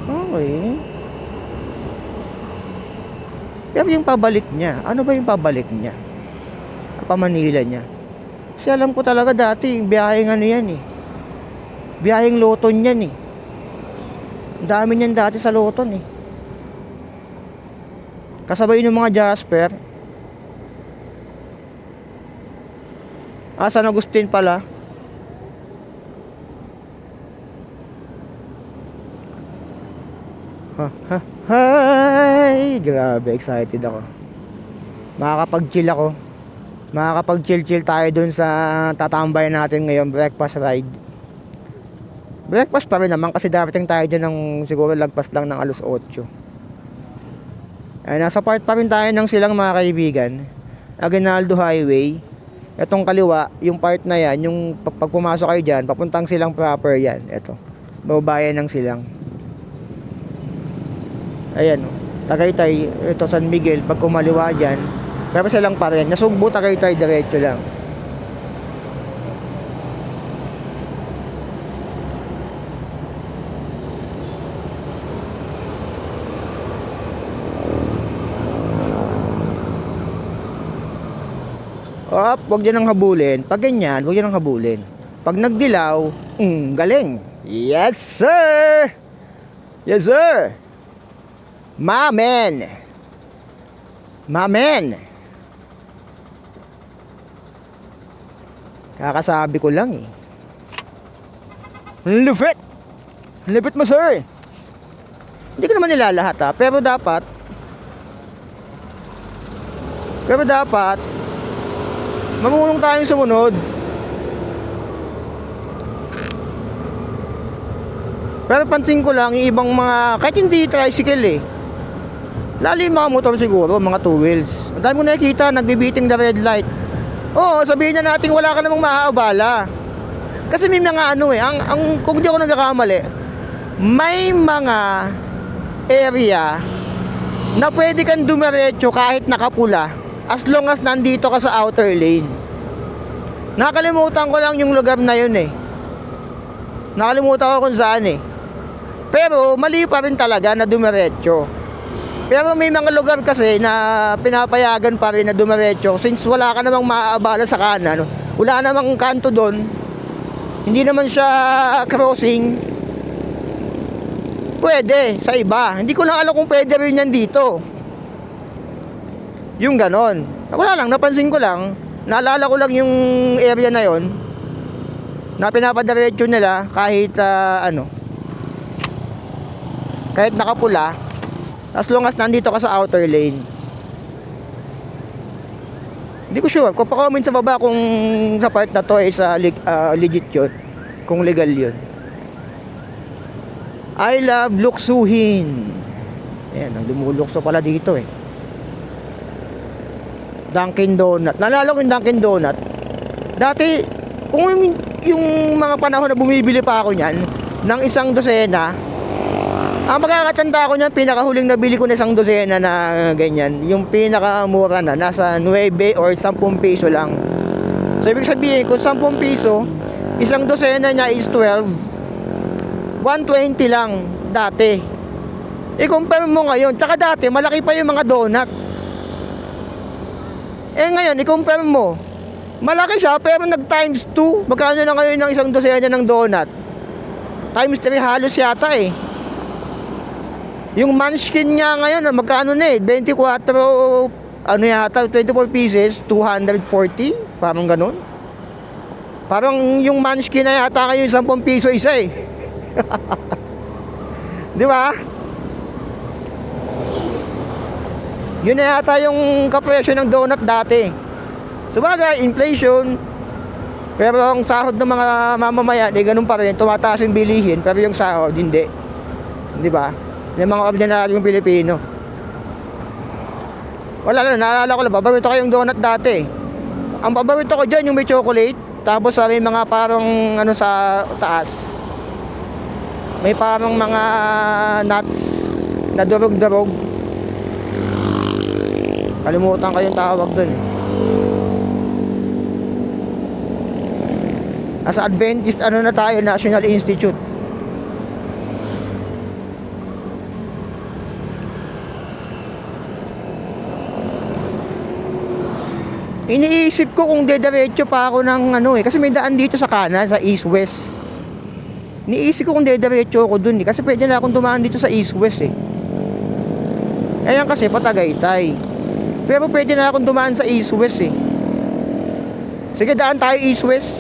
Okay. Pero yung pabalik niya, ano ba yung pabalik niya? Pa Manila niya. Kasi alam ko talaga dati, biyaheng ano yan eh. Biyaheng Loton yan eh. Ang dami niyan dati sa Loton eh. Kasabay ng mga Jasper. San Agustin pala. Hi! Grabe, excited ako. Makakapag-chill ako. Makakapag-chill tayo dun sa tatambay natin ngayon, breakfast ride. Breakfast pa rin naman kasi darating tayo dyan ng siguro lagpas lang ng 8:00. Ay, nasa part pa rin tayo ng silang mga kaibigan. Aguinaldo Highway. Etong kaliwa, yung part na yan, yung pag pumasok kayo dyan, papuntang silang proper yan. Eto, babayan ng silang. Ayan o, Tagaytay, ito San Miguel, pag kumaliwa dyan, pero silang pa rin, Nasugbo, Tagaytay, diretso lang. Wag yan ang habulin. Pag ganyan, wag yan ang habulin. Pag nagdilaw, galing. Yes, sir! Yes, sir! Mamen! Mamen! Kakasabi ko lang eh. Lupit! Lupit mo, sir! Hindi ko naman nilalahat ha. Pero dapat mamulong tayong sumunod. Pero pansin ko lang yung ibang mga, kahit hindi tricycle eh, lalo yung mga motor siguro, mga two wheels. Ang dami mo nakikita, nagbibiting the red light. Oo, sabihin na natin wala ka namang maaabala. Kasi may mga ano eh, kung di ako nagkakamali, may mga area na pwede kang dumiretso kahit nakapula, as long as nandito ka sa outer lane. Nakalimutan ko lang yung lugar na yun eh. Nakalimutan ko kung saan eh. Pero mali pa rin talaga na dumiretso. Pero may mga lugar kasi na pinapayagan pa rin na dumiretso, since wala ka namang maaabala sa kanan, wala namang kanto doon, hindi naman siya crossing, pwede sa iba. Hindi ko lang alam kung pwede rin yan dito. Yung ganon. Wala lang, napansin ko lang, naalala ko lang yung area na yon na pinapadiretso nila kahit kahit nakapula, as long as nandito ka sa outer lane. Hindi ko sure, kung pa-comment sa baba kung sa part na to is legit yun, kung legal yun. I love luksuhin. Ayan, lumulukso pala dito eh. Dunkin Donut. Naalala ko yung Dunkin Donut. Dati, kung yung mga panahon na bumibili pa ako niyan ng 1 dosena, ang magkakatanda ko niyan, pinakahuling nabili ko na 1 dosena na ganyan, yung pinakamura na, nasa 9 or 10 piso lang. So, ibig sabihin, kung 10 piso, 1 dosena niya is 12, 120 lang dati. I-compare mo ngayon, tsaka dati, malaki pa yung mga donut. Ngayon, i-compare mo, malaki siya, pero nag-times 2. Magkano na ngayon ng 1 dosena ng donut? Times 3 halos yata eh. Yung munchkin niya ngayon, magkano na eh? 24, yata, 24 pieces, 240? Parang ganun. Parang yung munchkin na yata ngayon, 10 piso isa eh. Di ba? Yun na yata yung kapresyo ng donut dati. Sabagay, inflation. Pero ang sahod ng mga mamamayan, ganun pa rin, tumataas yung bilihin, pero yung sahod, hindi. Di ba? Yung mga ordinaryong Pilipino. Wala lang, naalala ko lang, paborito ko yung donut dati. Ang paborito ko dyan, yung may chocolate. Tapos may mga parang ano sa taas. May parang mga nuts na durog-durog. Kalimutan ko yung tawag dun. As Adventist, ano na tayo, National Institute. Iniisip ko kung dediretso pa ako ng ano kasi may daan dito sa kanan, sa east-west. Iniisip ko kung dediretso ako dun kasi pwede na akong dumaan dito sa east-west Ayan kasi patagaytay. Pero pwede na akong dumaan sa east-west Sige, daan tayo east-west.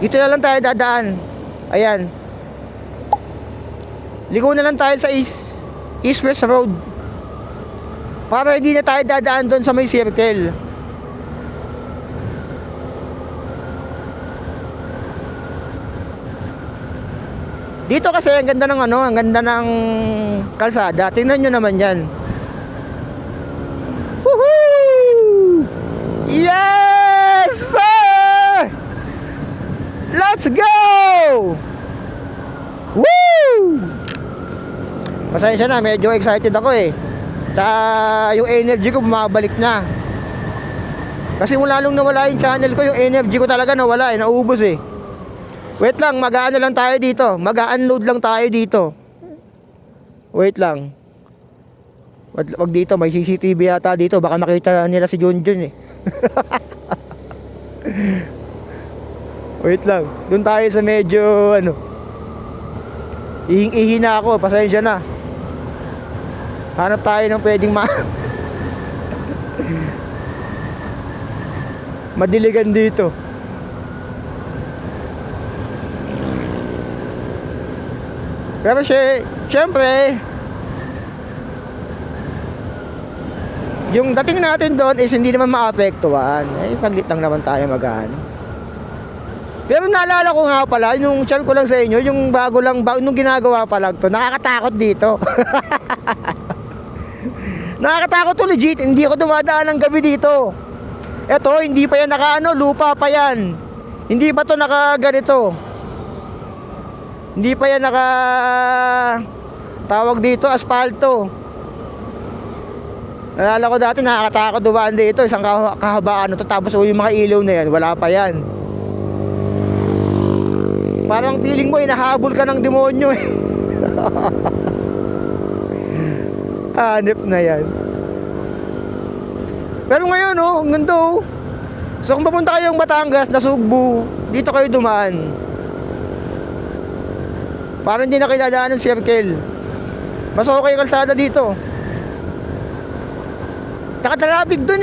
Dito na lang tayo dadaan. Ayan. Ligo na lang tayo sa east-west road. Para hindi na tayo dadaan doon sa may circle. Dito kasi ang ganda ng ang ganda ng kalsada. Tingnan nyo naman 'yan. Woohoo! Yes, sir! Let's go! Woo! Pasensya na, medyo excited ako Tsaka yung energy ko bumabalik na. Kasi mula nung nawala yung channel ko, yung energy ko talaga nawala naubos Wait lang, mag-aano lang tayo dito. Mag-unload lang tayo dito. Wait lang. Wag dito, may CCTV yata dito. Baka makita nila si Junjun Wait lang. Doon tayo sa medyo ihing-ihi na ako, pasensya na. Hanap tayo ng pwedeng madiligan dito. Pero syempre, yung dating natin doon is hindi naman maapektuhan. Saglit lang naman tayo mag-ano. Pero naalala ko nga pala, yung share ko lang sa inyo, yung bago nung ginagawa pa lang to, nakakatakot dito. Nakakatakot to legit, hindi ako dumadaan ng gabi dito. Eto, hindi pa yan lupa pa yan. Hindi pa to nakaganito. Hindi pa yan tawag dito, asfalto. Nalala ko dati nakakatakot dumaan dito, isang kahabaan to, tapos yung mga ilaw na yan, wala pa yan. Parang feeling mo hinahabol ka ng demonyo Hanip na yan. Pero ngayon ang ganda So kung papunta kayong Batangas, Nasugbu, dito kayo dumaan. Parang hindi na kayo dadaan ng circle. Mas okay kalsada dito. Nakatraffic dun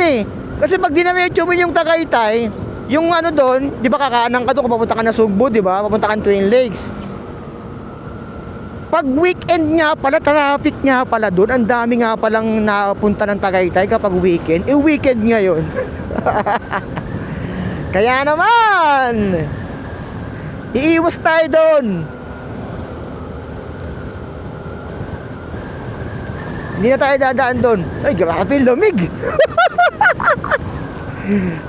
Kasi pag dinaretso mo yung Tagaytay, yung doon, di ba kakanan ka doon kung papunta ka na Sugbo, di ba? Papunta ka Twin Lakes. Pag weekend nga pala, traffic nga pala doon. Ang dami nga palang napunta ng Tagaytay kapag weekend. Weekend ngayon. Kaya naman, iiwas tayo doon. Hindi na tayo dadaan doon. Ay, grabe, lamig.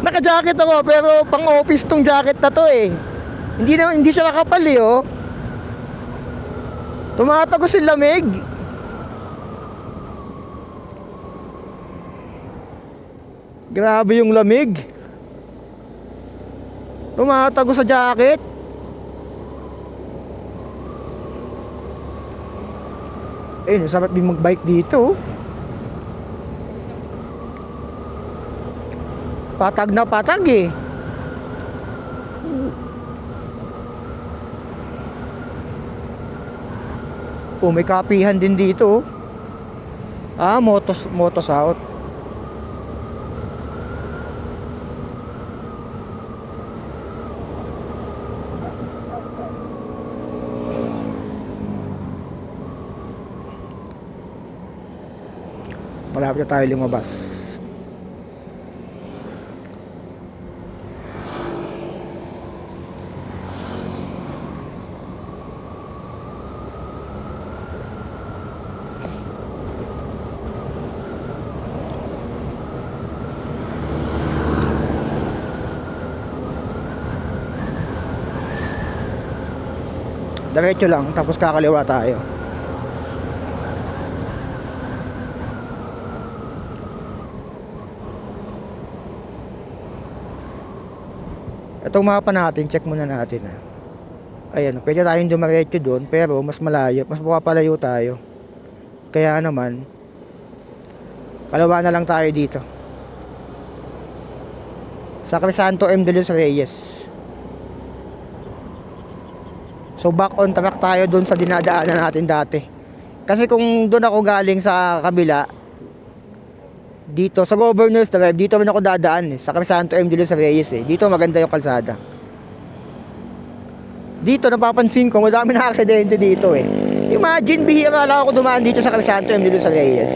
Naka-jacket ako, pero pang-office tong jacket na to Hindi siya kakapal Tumatagos yung lamig. Grabe yung lamig. Tumatagos sa jacket. Sarap din mag-bike dito. Patag na patag may kapihan din dito Motos out. Malapit na tayo lumabas. Diretso lang, tapos kakaliwa tayo. Itong mapa natin, check muna natin ha. Ayan, pwede tayong dumiretso doon, pero mas malayo, mas papalayo tayo. Kaya naman, kalawa na lang tayo dito. Sa Crisanto M. De Los Reyes. So back on track tayo doon sa dinadaanan natin dati. Kasi kung doon ako galing sa kabila, dito sa Governor's Drive, dito rin ako dadaan sa Crisanto M. De Los Reyes Dito maganda yung kalsada. Dito napapansin ko madami na aksidente dito Imagine, bihira lang ako dumaan dito sa Crisanto M. De Los Reyes.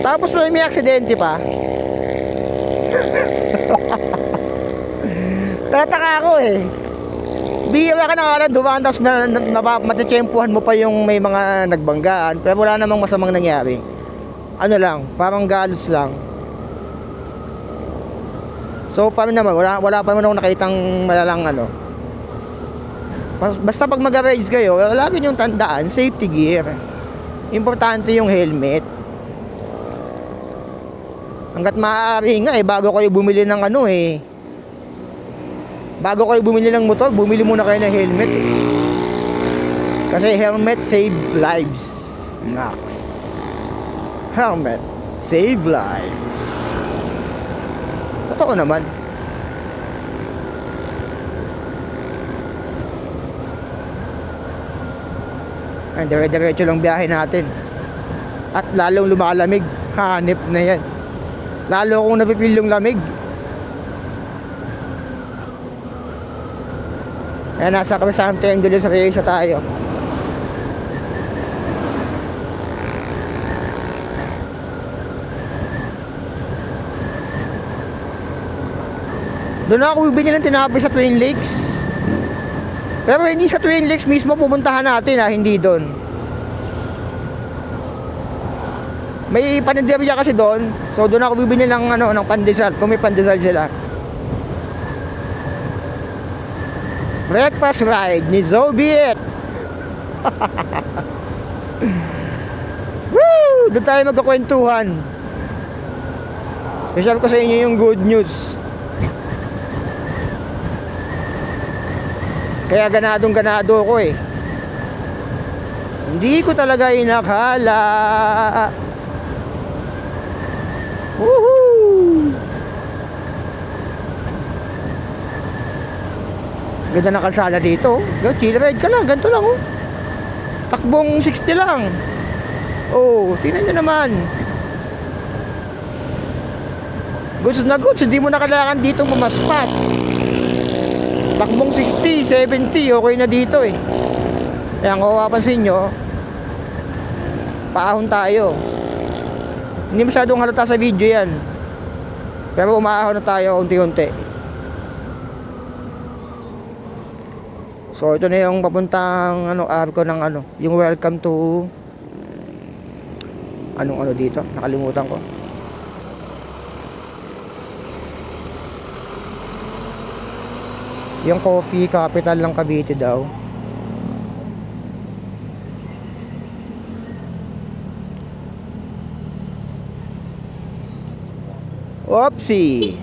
Tapos may aksidente pa. Tataka ako Bihira ka na nga lang dumaan, tapos matitsempuhan mo pa yung may mga nagbanggaan. Pero wala namang masamang nangyari. Ano lang, parang galos lang. So far naman, wala pa naman ako nakitang malalang Basta pag mag-ride kayo, lagi yung tandaan, safety gear. Importante yung helmet. Hanggat maaari nga bago kayo bumili ng bago kayo bumili ng motor, bumili muna kayo ng helmet Kasi helmet save lives. Max. Helmet save lives. Totoo naman. Ay, dire-diretso lang biyahe natin. At lalong lumalamig. Hanip na yan. Lalo kung napipil yung lamig. Ayan, nasa Crisanto M. De Los Reyes tayo. Doon ako bibili ng tinapay sa Twin Lakes. Pero hindi sa Twin Lakes mismo pupuntahan natin hindi doon. May paninderya kasi doon. So doon ako bibili ng ng pandesal, kung may pandesal sila. Breakfast ride ni Zobiet. Woo! Doon tayo magkakwentuhan. I-share ko sa inyo yung good news. Kaya ganado ako Hindi ko talaga inakala. Woohoo! Ganda na kalsada dito. Chill ride ka lang, ganito lang Takbong 60 lang. Tingnan nyo naman. Goods na goods, hindi mo na kailangan dito pumaspas. Takbong 60, 70, okay na dito Kaya kung mapapansin nyo, paahon tayo. Hindi masyadong halata sa video yan, pero umaahon na tayo unti-unti. So ito na yung papuntang arko ng yung welcome to dito, nakalimutan ko. Yung coffee capital ng Cavite daw. Oopsie.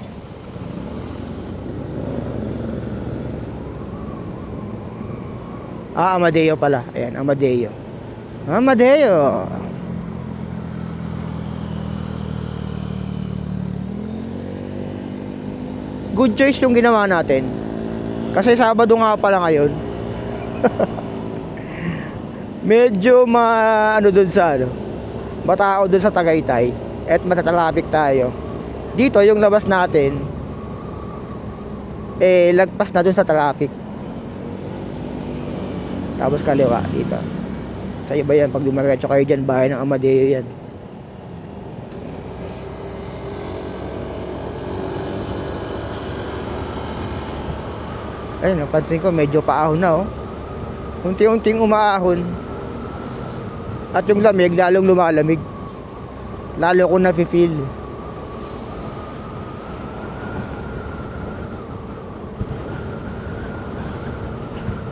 Amadeo pala. Ayan, Amadeo. Good choice yung ginawa natin. Kasi Sabado nga pala ngayon. Medyo doon sa matao doon sa Tagaytay. At matatalapik tayo. Dito yung labas natin lagpas na doon sa traffic. Tapos kaliwa dito. Sa iba yan, pag dumiretso kayo dyan, bahay ng Amadeo yan. Ayun, napansin ko medyo paahon na unti-unting umaahon. At yung lamig lalong lumalamig. Lalo ko nafe-feel.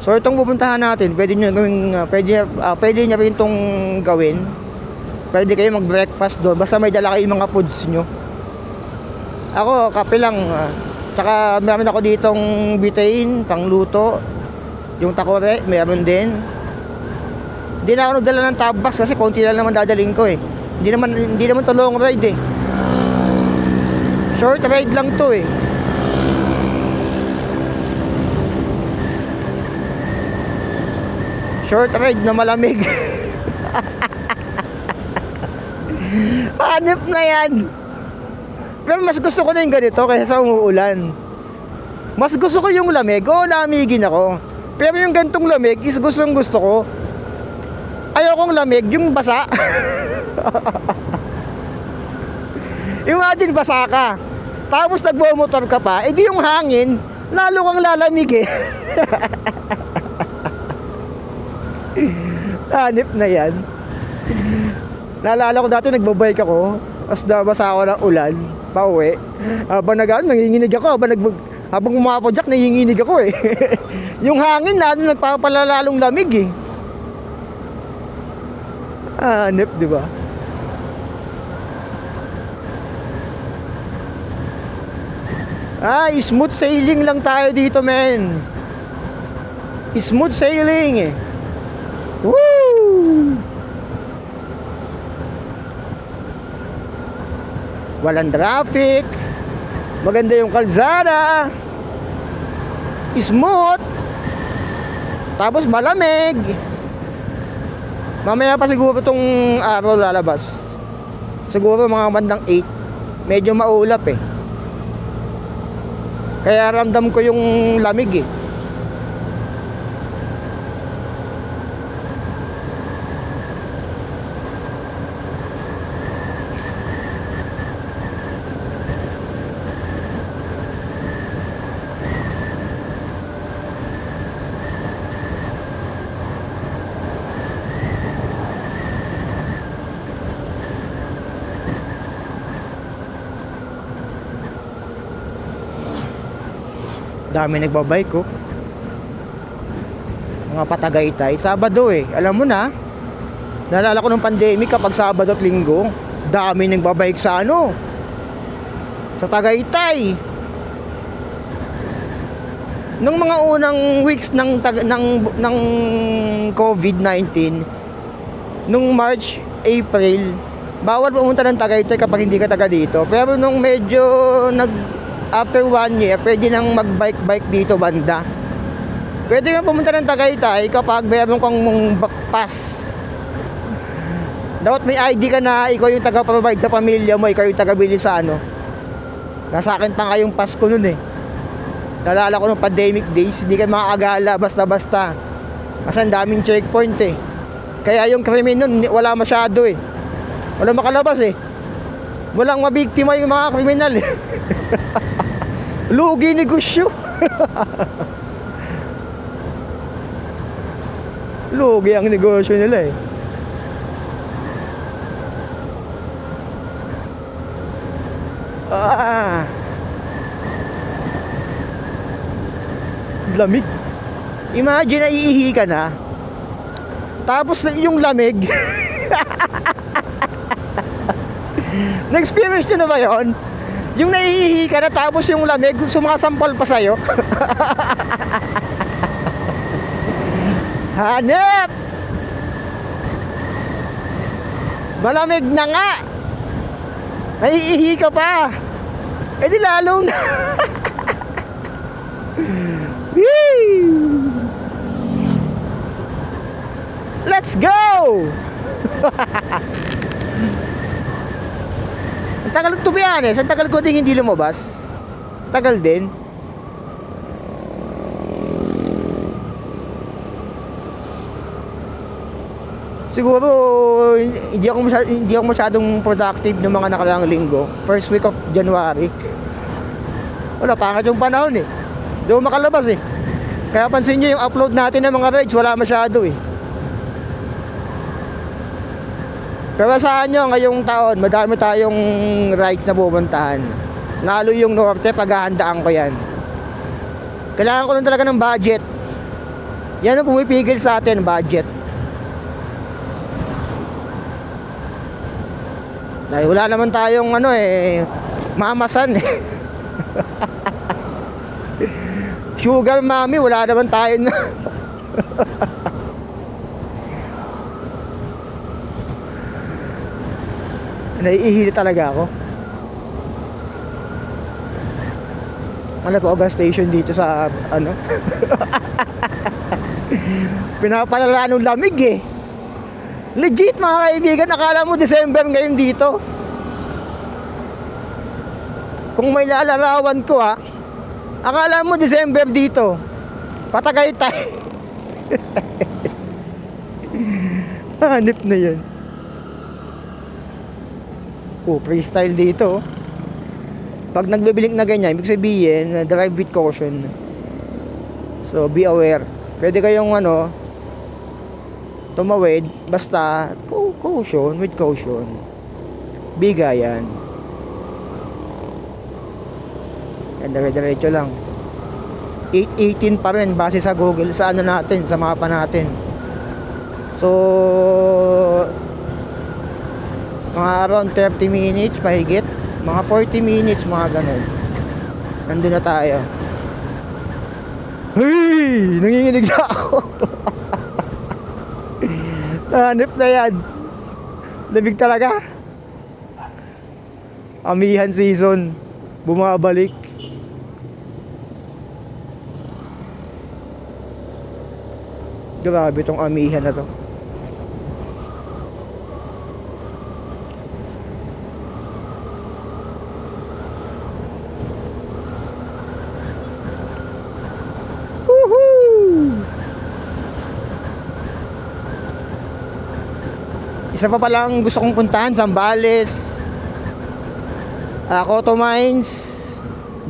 So itong pupuntahan natin, pwede nyo gawing, pwede nyo rin itong gawin. Pwede kayo mag-breakfast doon, basta may dala kayo mga foods nyo. Ako, kape lang. Tsaka meron ako ditong butane, pangluto. Yung takore, meron din. Hindi na ako nagdala ng tabas kasi konti lang naman dadaling ko eh. Hindi naman to long ride eh. Short ride lang to eh. Short ride na malamig. Hanip na yan. Pero mas gusto ko na yung ganito kaysa sa umuulan. Mas gusto ko yung lamig. Oo, lamigin ako. Pero yung gantong lamig is gustong gusto ko. Ayokong lamig, yung basa. Imagine basa ka, tapos nagbomotor ka pa, edi yung hangin, lalo kang lalamig eh. Hanip na yan. Naalala ko dati nagbabike ako, tapos nabasa ako ng ulan, pauwi. Habang nanginginig ako, habang umapodyak, nanginginig ako eh. Yung hangin, lalo nagpapalalalong lamig eh. Hanip, di ba? Smooth sailing lang tayo dito, men. Smooth sailing eh. Woo! Walang traffic. Maganda yung kalsada. Smooth. Tapos malamig. Mamaya pa siguro tong araw lalabas. Siguro mga bandang 8. Medyo maulap eh. Kaya ramdam ko yung lamig eh. Dami nagbabike ko. Mga patagaytay. Sabado eh. Alam mo na. Naalala ko nung pandemic kapag Sabado at Linggo, dami nagbabike sa sa Tagaytay. Nung mga unang weeks ng COVID-19, nung March, April, bawal pumunta ng Tagaytay kapag hindi ka taga dito. Pero nung medyo after 1 year, pwede nang mag-bike dito banda. Pwede kang pumunta ng Tagaytay kapag meron kang pass. Dapat may ID ka na ikaw yung taga-provide sa pamilya mo, ikaw yung taga-bili sa Nasa akin pa nga yung pass ko nun eh. Nalala ko nung pandemic days, hindi ka makakagala basta-basta. Kasi ang daming checkpoint eh. Kaya yung krimen nun, wala masyado eh. Wala makalabas eh. Walang mabiktima yung mga kriminal eh. Lugi negosyo. Lugi ang negosyo nila eh. Lamig. Imagine na iihi ka na, tapos yung lamig. Na-experience nyo na ba yun? Yung naiihi ka na tapos yung lamig sumasampal pa sa'yo. Hanap! Malamig na nga, naiihi ka pa, eh di lalong na. Let's go! Ang tagal to be honest, ang tagal ko din hindi lumabas. Tagal din. Siguro hindi ako masyadong productive ng mga nakaraang linggo. First week of January. Wala, pangit yung panahon eh. Hindi ako makalabas eh. Kaya pansin nyo yung upload natin ng mga rides, wala masyado eh. Pero saan nyo, ngayong taon, madami tayong rides na pupuntahan. Lalo yung norte, paghahandaan ko yan. Kailangan ko lang talaga ng budget. Yan ang pumipigil sa atin, budget. Dahil wala naman tayong mamasan eh. Sugar mommy, wala naman tayo na. Naiihili talaga ako. Ano po, gas station dito sa pinapalala ng lamig eh. Legit mga kaibigan, akala mo December ngayon dito. Kung may lalarawan ko akala mo December dito. Patagaytay. Hanip na yan. Freestyle dito. Pag nagbibilik na ganyan, ibig sabihin drive with caution. So be aware. Pwede kayong tumawid, basta caution, with caution. Bigayan. Yan, dire-diretso lang. 8:18 pa rin base sa Google, sa natin, sa mapa natin. So mga around 30 minutes mahigit, mga 40 minutes, mga ganun. Nandun na tayo. Hey! Nanginginig na ako. Hanip na yan. Lamig talaga. Amihan season bumabalik. Grabe tong amihan na to. Isa pa palang gusto kong puntahan, Zambales, Coto Mines,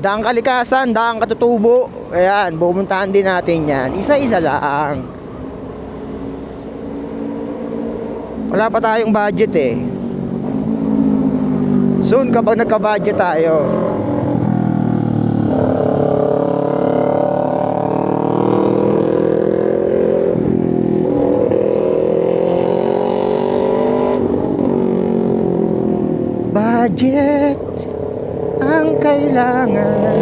Daang Kalikasan, Daang Katutubo. Ayan, pupuntahan din natin yan. Isa-isa lang. Wala pa tayong budget eh. Soon kapag nagka-budget tayo. Budget ang kailangan.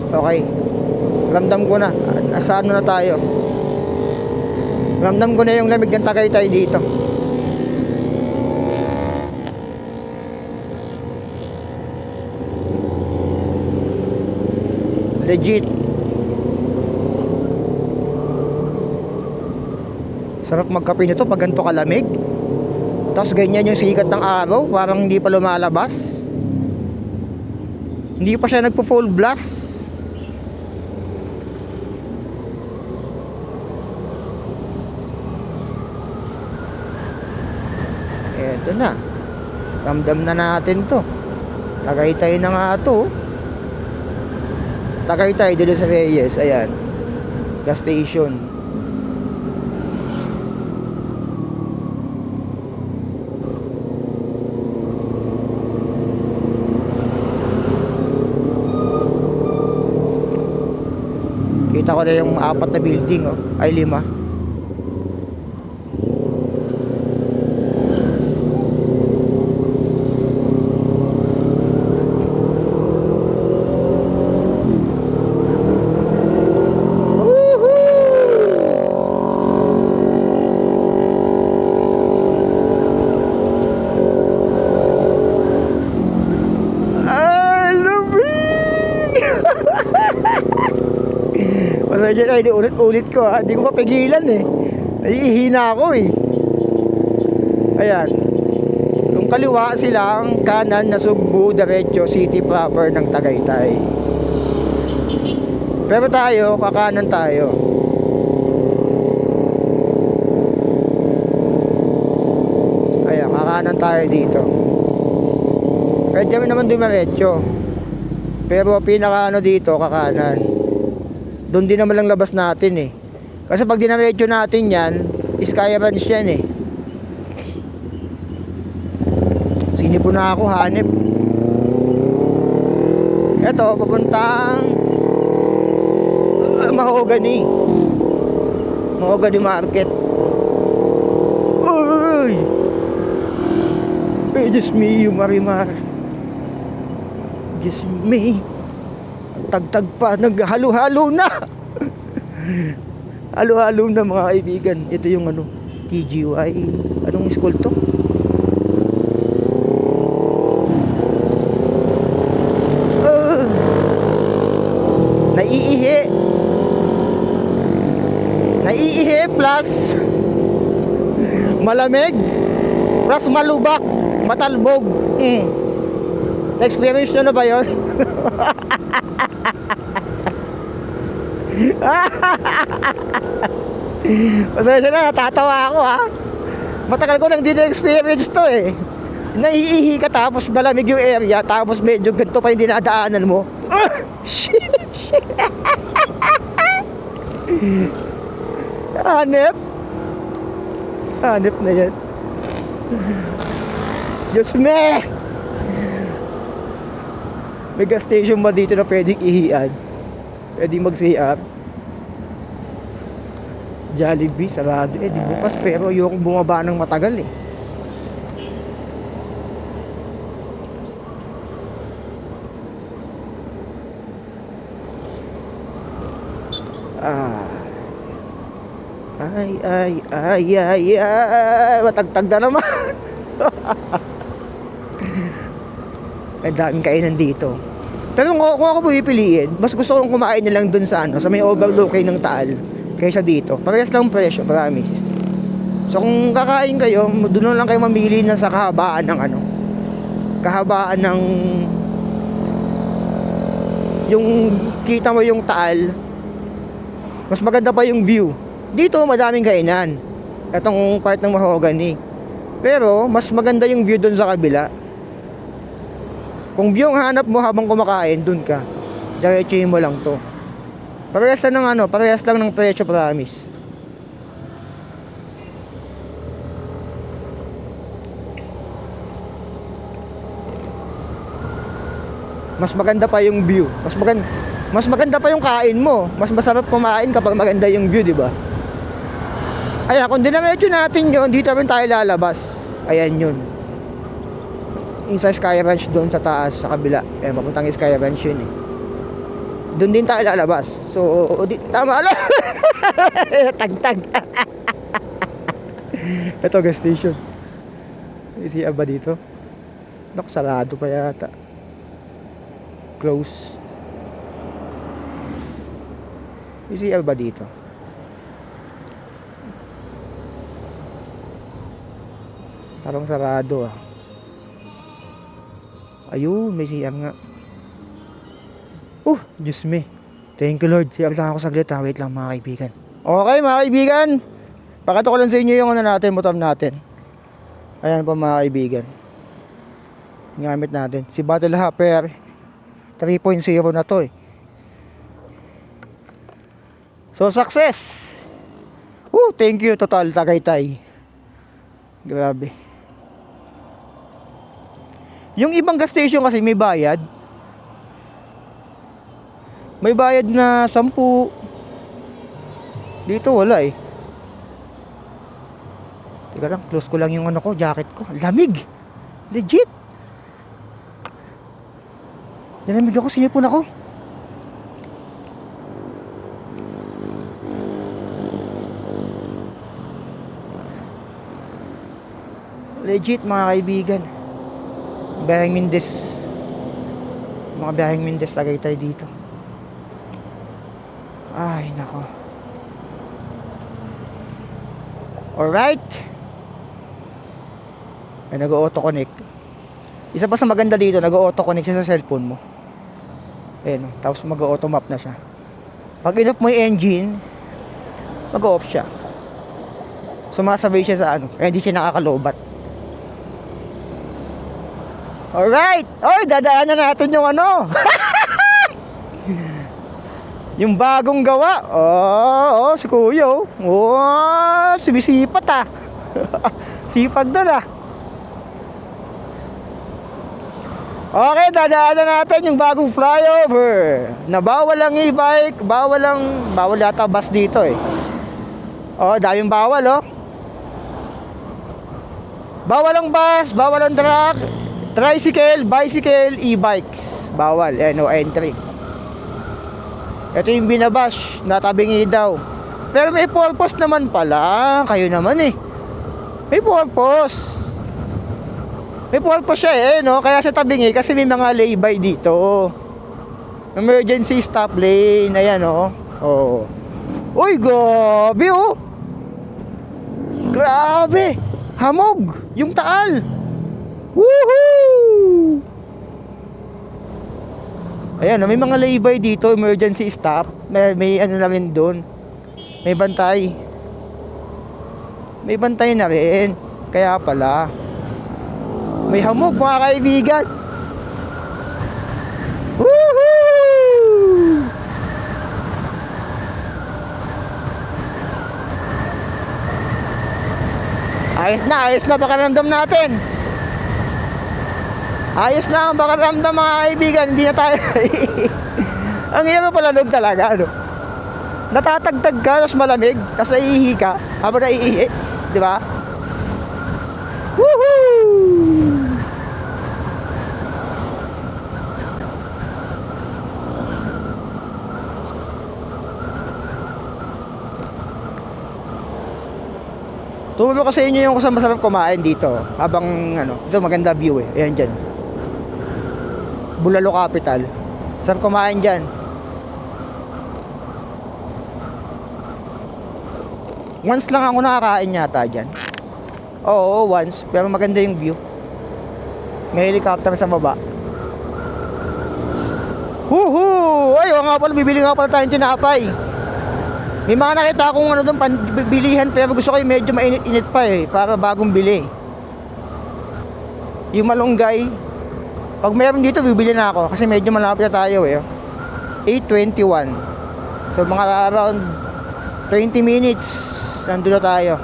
Okay, ramdam ko na nasa na tayo. Ramdam ko na yung lamig ng Tagaytay dito. Legit. Sarap magkape nito pag ganito kalamig. Tapos ganyan yung sikat ng araw, parang hindi pa lumalabas. Hindi pa siya nagpo-full blast. Eto na. Ramdam na natin to. Tagaytay na nga to. Tagaytay, dito sa Reyes. Ayan, gas station. Kita ko na yung 4 na building ay 5. Pasensya na, hindi ulit-ulit ko hindi ko mapigilan eh. Naiihina ako eh. Ayan. Yung kaliwa silang kanan na Sugbo, diretso city proper ng Tagaytay. Pero tayo, kakanan tayo. Ayan, kakanan tayo dito. Pwede naman dumiretso. Pero pinaka dito, kakanan. Doon din naman lang labas natin eh. Kasi pag dinaretso natin yan, Sky Ranch yan eh. Sinip po na ako, hanip. Ito, papuntang Mahogany Market. Uy! Ay, Diyos me, Marimar. Diyos me. Tagtag pa, naghalo-halo na. Halo-halo na mga kaibigan. Ito yung ano, TGY. Anong school to? Naiihi plus malamig plus malubak, matalbog. Na-experience nyo na ba yun? Pasensya na, natatawa ako ha. Matagal ko nang di na-experience to eh. Naiihi ka tapos malamig yung area, tapos medyo ganito pa yung dinadaanan mo. Shit. Hanep na yan. Diyos me. May gas station ba dito na pwedeng ihian? Pwedeng mag-CR? Jollibee sarado di bukas, pero ayokong bumaba ng matagal eh. Ay, matagtag na naman. May daming kainan dito. Pero kung ako pipiliin, mas gusto kong kumain na lang dun sa ano, sa may overlooking ng Taal kaysa dito. Parehas lang presyo, promise. So kung kakain kayo, doon lang kayo mamili na sa kahabaan ng ano, kahabaan ng yung kita mo yung Taal. Mas maganda pa yung view. Dito madaming kainan. Itong part ng Mahogany. Pero mas maganda yung view doon sa kabila. Kung view ang hanap mo habang kumakain, doon ka. Diretsuhin mo lang to. Parehas lang ng ano, parehas lang ng presyo, promise. Mas maganda pa yung view. Mas maganda pa yung kain mo. Mas masarap kumain kapag maganda yung view, di ba? Ayan, kung dinaretso natin yun, dito rin tayo lalabas. Ayan yun. Yung sa Sky Ranch doon sa taas, sa kabila. Eh, papuntang Sky Ranch yun eh. Doon din tayo lalabas. So, tama lang. Tagtag. Ito, gas station. Isiya ba dito? Naku, sarado pa yata. Close. Isiya ba dito? Parang sarado ah. Ayun, may CR nga. Diyos me. Thank you Lord. CR lang ako saglit ha. Wait lang mga kaibigan. Okay mga kaibigan. Pakita ko lang sa inyo yung ano natin, motor natin. Ayan po mga kaibigan. Gamit natin. Si Battle Hopper 3.0 na to eh. So success. Thank you Total Tagaytay. Grabe. Yung ibang gas station kasi may bayad. May bayad na 10. Dito wala eh. Teka lang, close ko lang yung ano ko, jacket ko. Lamig. Legit. Nalamig ako, sinipon ako. Legit mga kaibigan. Biyaheng Mindes. Mga biyaheng Mindes lagay tayo dito. Ay nako. Alright. Ay nag-auto connect. Isa pa sa maganda dito, nag-auto connect siya sa cellphone mo. Ayan, tapos mag-auto map na siya. Pag in-off mo yung engine, mag-off siya. Sumasabay siya sa ano, kaya hindi siya nakakalobat. Alright. Dadaanan natin yung ano. Yung bagong gawa. Si Kuya. Sumisipat ah. Sipag doon ah. Okay, dadaanan natin yung bagong flyover na bawal ang e-bike, bawal yata bus dito eh. Oh, daming bawal oh. Bawal ang bus, bawal ang truck, tricycle, bicycle, e-bikes. Bawal, no entry. Ito yung binabash, natabingi daw. Pero may purpose naman pala, kayo naman eh. May purpose. May purpose siya no? Kaya sa tabingi kasi may mga lay-by dito. Emergency stop lane, ayan oh. Oh. Uy, grabe oh. Grabe. Hamog yung Taal. Woohoo! Ayan, may mga lay-by dito, emergency stop. May ano namin doon. May bantay. May bantay na rin. Kaya pala. May hamog mga kaibigan. Woohoo! Ayos na pakiramdam natin. Ayos na ang pakiramdam mga kaibigan. Hindi na tayo ang hirap pala nun talaga ano? Natatagtag ka, tapos malamig, tapos naiihi ka habang naiihi, di ba? Woohoo! Turo ko sa inyo yung kung masarap kumain dito habang ano, ito maganda view eh. Ayan dyan. Bulalo Capital. Sarap kumain dyan. Once lang ako nakakain yata dyan. Oo, once. Pero maganda yung view. May helicopter sa baba. Huhu! Ay, nga pala, bibili nga pala tayong tinapay. May mga nakita akong ano doon, bilihan, pero gusto ko yung medyo mainit-init pa eh, para bagong bili. Yung malunggay, pag meron dito, bibili na ako, kasi medyo malapit na tayo eh. 8:21. So mga around 20 minutes, nandun na tayo.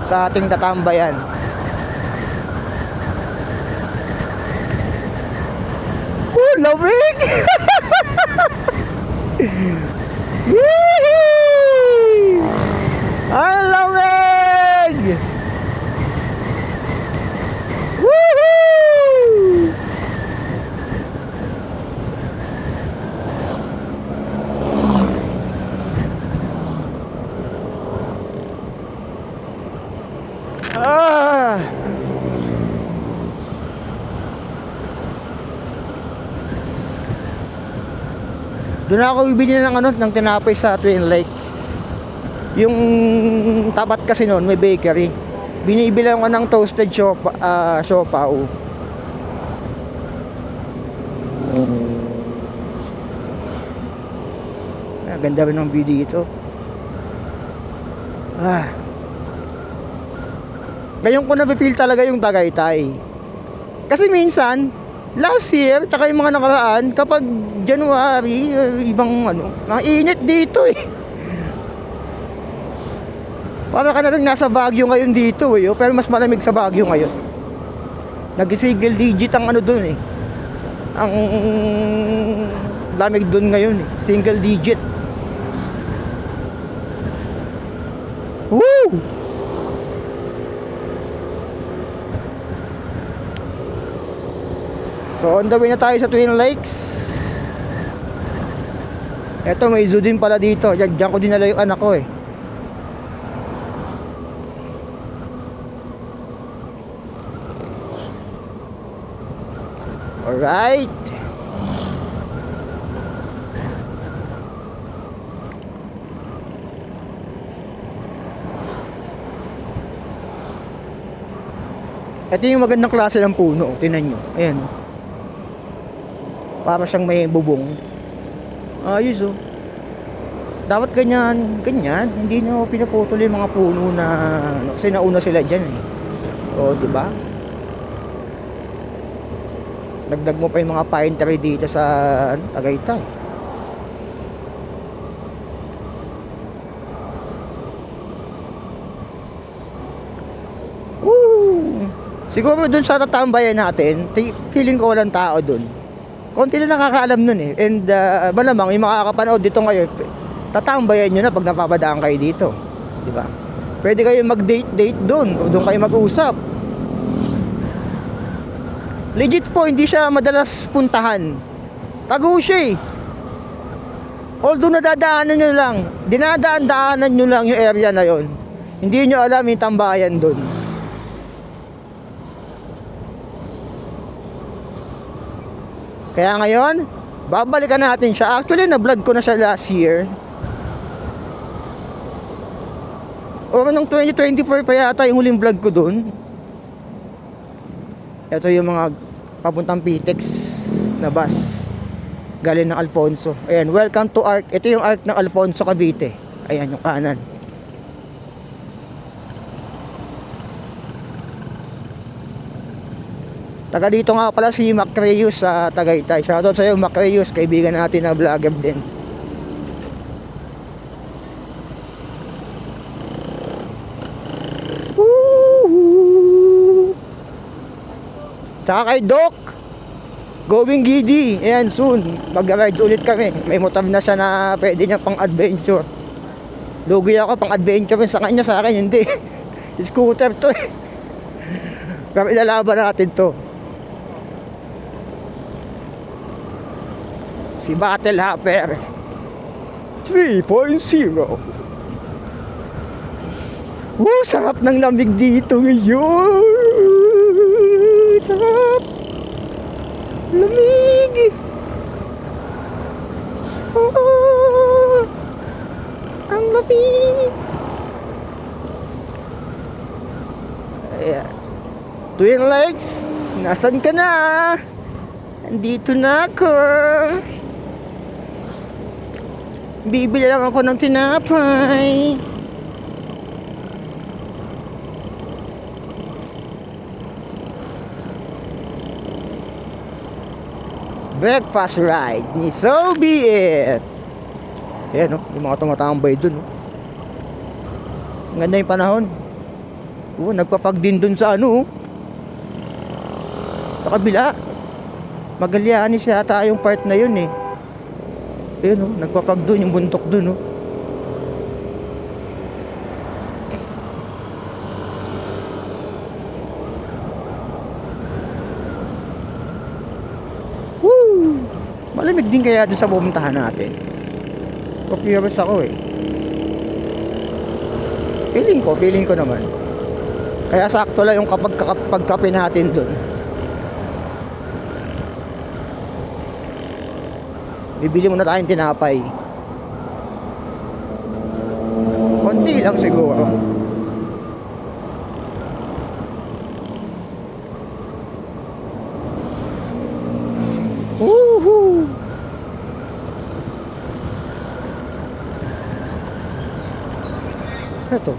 Sa ating tatambayan. Oh, lamig! Yee! Ang lamig! Woohoo! Ah! Doon ako bibili ng ano, ng tinapay sa Twin Lakes. Yung tapat kasi noon may bakery. Binibilang ko ng toasted siopaw. Ganda rin ng view dito. Ngayon ko na-feel talaga yung Tagaytay. Kasi minsan last year, tsaka yung mga nakaraan, kapag January, ibang ano, naiinit dito eh. Para ka na rin nasa Baguio ngayon dito eh, pero mas malamig sa Baguio ngayon. Nag-single digit ang ano dun eh. Ang lamig dun ngayon eh, single digit. Woo! So on the way na tayo sa Twin Lakes. Eto, may zoo din pala dito. Diyan ko dinala yung anak ko eh. Alright. Ito yung magandang klase ng puno. Tingnan nyo. Ayan. Para siyang may bubong. Ayos oh. Dapat ganyan. Hindi na pinaputol yung mga puno na kasi nauna sila dyan eh. O, diba? Dagdag mo pa yung mga pine tree dito sa Tagaytay. Woo! Siguro dun sa tatambayan natin, feeling ko walang tao dun. Konti na nakakaalam nun eh. And malamang yung makakapanood dito ngayon, tatambayan nyo na pag napapadaan kayo dito. Di ba? Pwede kayo mag-date dun, o doon kayo mag-usap. Legit po, hindi siya madalas puntahan. Tago siya eh. Although nadadaanan nyo lang, dinadaan-daanan nyo lang yung area na yon. Hindi nyo alam yung tambayan dun. Kaya ngayon, babalikan natin siya. Actually, na-vlog ko na siya last year. O nung 2024 pa yata yung huling vlog ko dun. Ito yung mga papuntang Pitex na bus galing ng Alfonso. Ayan, welcome to ARC. Ito yung ARC ng Alfonso, Cavite. Ayan yung kanan. Taga dito nga pala si Mac Reyes sa Tagaytay. Shoutout sa iyo, Mac Reyes, kaibigan natin na vlogger din. Woohoo! Tsaka kay Doc Going Giddy. Ayan, soon mag-ride ulit kami. May motor na siya na pwede niya pang adventure. Lugi ako pang adventure sa kanya, sa akin hindi. Scooter to eh. Pero ilalaban natin to. Si Battle Hopper 3.0. Sarap ng lamig dito ngayon. Sarap. Lamig. Oh, ang lamig. Ayan. Twin Lakes, nasan ka na? Andito na ako. Bibili lang ako ng tinapay. Breakfast ride ni So Be It. Ayan o, yung mga tumatambay dun o. Ganda yung panahon. Nagpapag din dun sa ano o, sa kabila. Magallanes yata yung part na yun eh. Ayun o, nagpapag dun yung buntok dun o. Malamig din kaya dun sa pupuntahan natin. Curious ako eh. Feeling ko naman. Kaya sakto lang yung pagkape natin dun. Bibili muna tayong tinapay. Konti lang siguro. Woohoo! Ano to?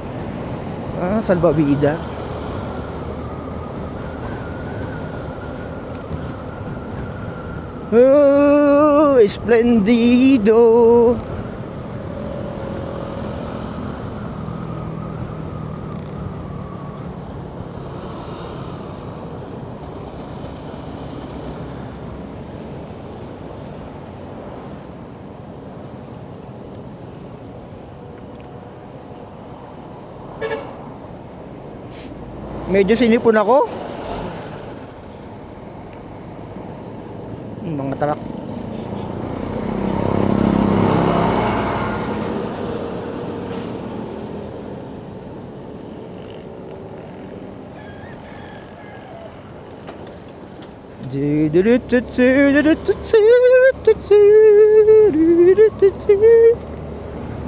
Salbabida. Oh, esplendido. Medyo sinipon ako. Mga truck.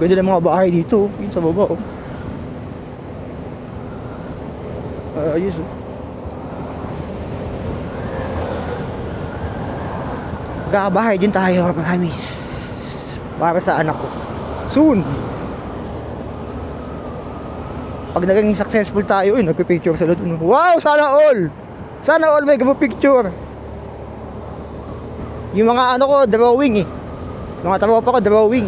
Ganda ng mga bahay dito. Yun sa baba oh. Ayos oh. Kakabahay din tayo, promise. Para sa anak ko soon. Pag naging successful tayo, nagpipicture sa doon. Wow, sana all! Sana all may picture. Yung mga ano ko, drawing eh. Mga tropa ko, drawing.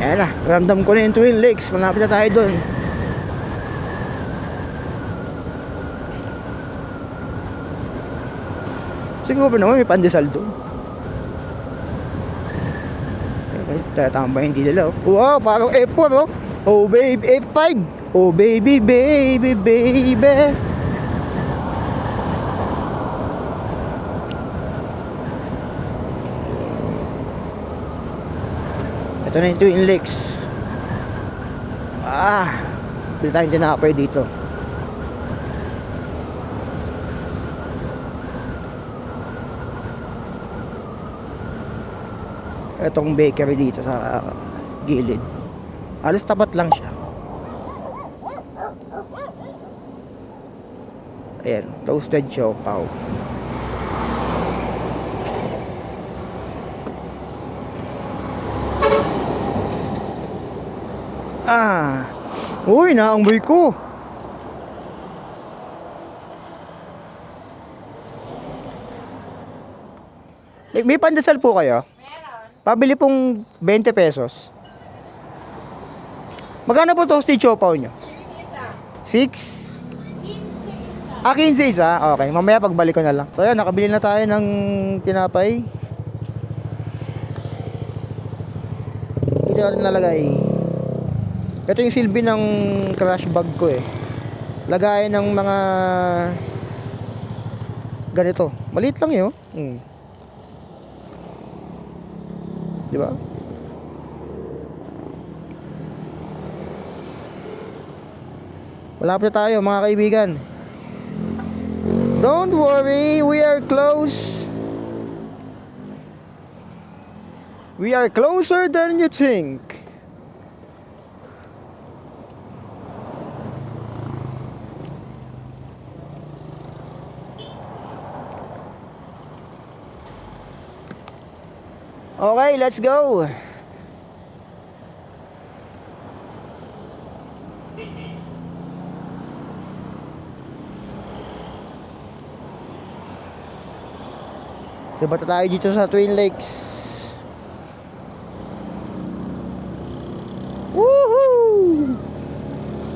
Ayan na, ramdam ko na yung Twin Lakes. Malapit na tayo dun. Siguro naman may pandesal doon. Tatambay hindi nila. Wow, parang F4 oh. Oh baby, F5. Oh baby, baby, baby. Ito na yung Twin Lakes. Bili tayong tinapay dito. Itong bakery dito sa gilid. Alas tapat lang siya. Ayan, toasted siopaw. Uy, naangboy ko. May pandesal po kayo? Pabili pong 20 pesos. Magkano po toasted siopaw nyo? 6? 15 isa? Okay, mamaya pagbalik ko na lang. So ayan, nakabili na tayo ng tinapay. Ito natin nalagay. Ito yung silbi ng crush bag ko eh. Lagayan ng mga ganito. Maliit lang yun. Diba? Malapit na tayo mga kaibigan. Don't worry, we are close. We are closer than you think. Okay, let's go. So, bata tayo dito sa Twin Lakes. Woohoo!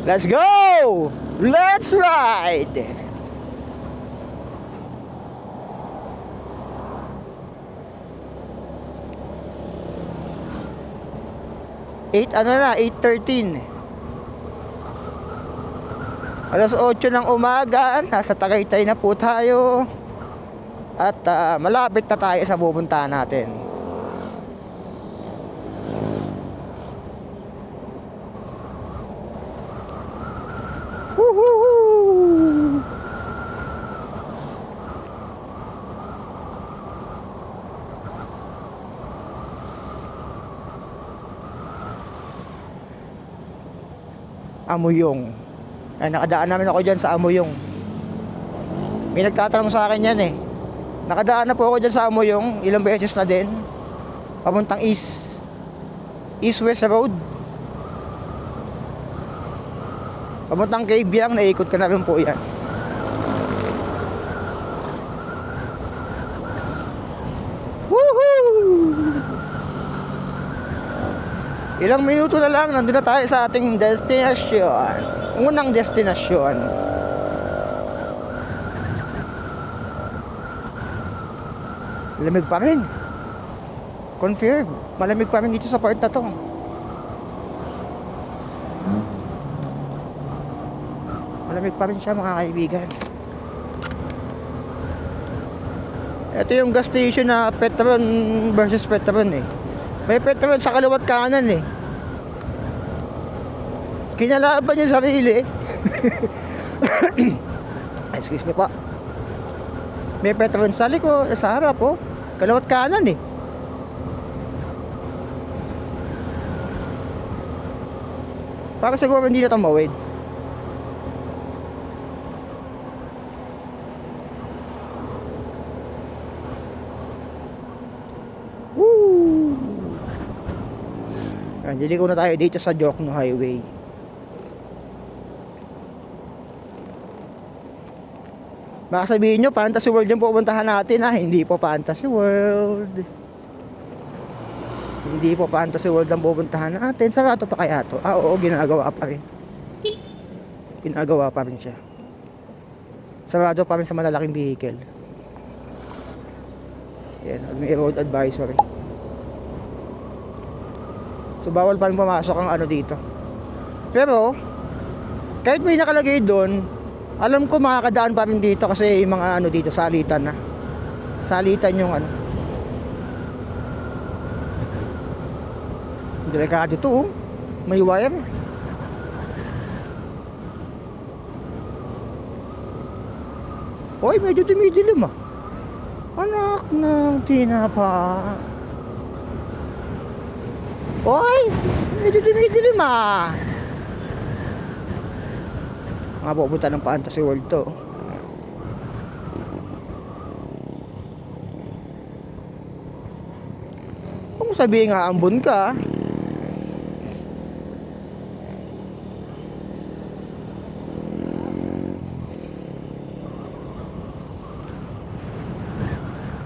Let's go! Let's ride! Ano na, 8:13. Alas 8 ng umaga, nasa Tagaytay na po tayo. At malapit na tayo sa pupuntahan natin. Woohoo! Amuyong. Ay, nakadaan namin ako dyan sa Amuyong. May nagtatanong sa akin yan eh. Nakadaan na po ako dyan sa Amuyong. Ilang beses na din. Papuntang East-West Road. Papuntang Kabyang. Naikot ka na rin po yan. Woohoo! Ilang minuto na lang, nandun na tayo sa ating destinasyon. Unang destinasyon. Malamig pa rin. Confirm. Malamig pa rin dito sa part na to. Malamig pa rin siya mga kaibigan. Ito yung gas station na Petron versus Petron eh. May Petron sa kaliwat kanan eh. Kinalaban niya sarili. Excuse me po. May Petron sa likod, sa harap po. Kaliwat kanan eh. Para siguro hindi na tumawid. Liliko na tayo dito sa Jokno Highway. Baka sabihin nyo, Fantasy World yung pupuntahan natin. Hindi po Fantasy World. Hindi po Fantasy World ang pupuntahan natin. Sarado pa kaya to? Ah, oo, ginagawa pa rin. Ginagawa pa rin siya. Sarado pa rin sa malalaking vehicle. Yan, may road advisory. So bawal pa rin pumasok ang ano dito. Pero kahit may nakalagay doon, alam ko makakadaan pa rin dito kasi yung mga ano dito, salitan na. Salitan yung ano. Delikado to, oh. May wire. Hoy, medyo dumidilim ah. Anak ng tinapa. Hoy, medyo dumidilim ah. Mga pupunta ng Fantasy World to. Kung sabihin nga ambon ka,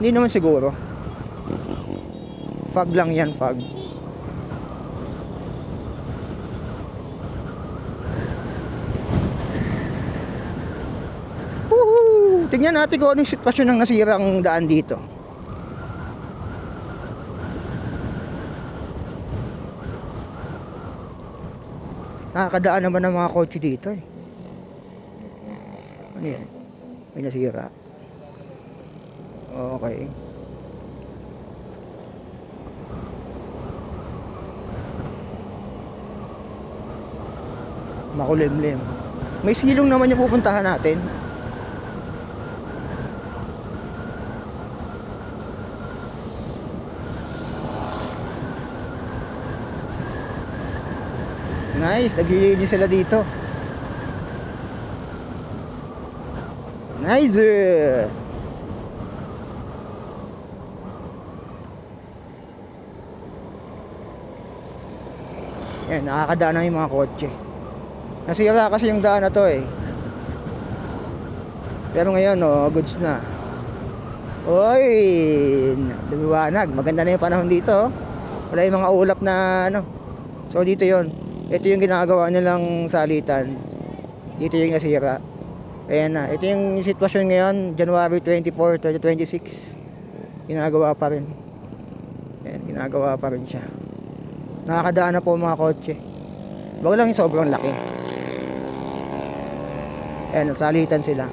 hindi naman siguro. Fog lang yan, fog. Woohoo! Tingnan natin kung anong sitwasyon ng nasirang daan dito. Nakakadaan naman ng mga kotse dito eh. Ano yan? May nasira. Okay. Makulimlim. May silong naman yung pupuntahan natin. Nice, naglilinis sila dito. Nice. Yan, nakakadaan na yung mga kotse. Nasira kasi yung daan na to eh. Pero ngayon, oh, goods na. Oy, lumiwanag. Maganda na yung panahon dito, oh. Wala yung mga ulap na ano. So dito yon. Ito yung ginagawa nilang salitan. Dito yung nasira. Ayan na. Ito yung sitwasyon ngayon, January 24, 2026. Ginagawa pa rin. Ayan, ginagawa pa rin siya. Nakakadaan na po mga kotse. Wag lang yung sobrang laki. Ayan, salitan sila.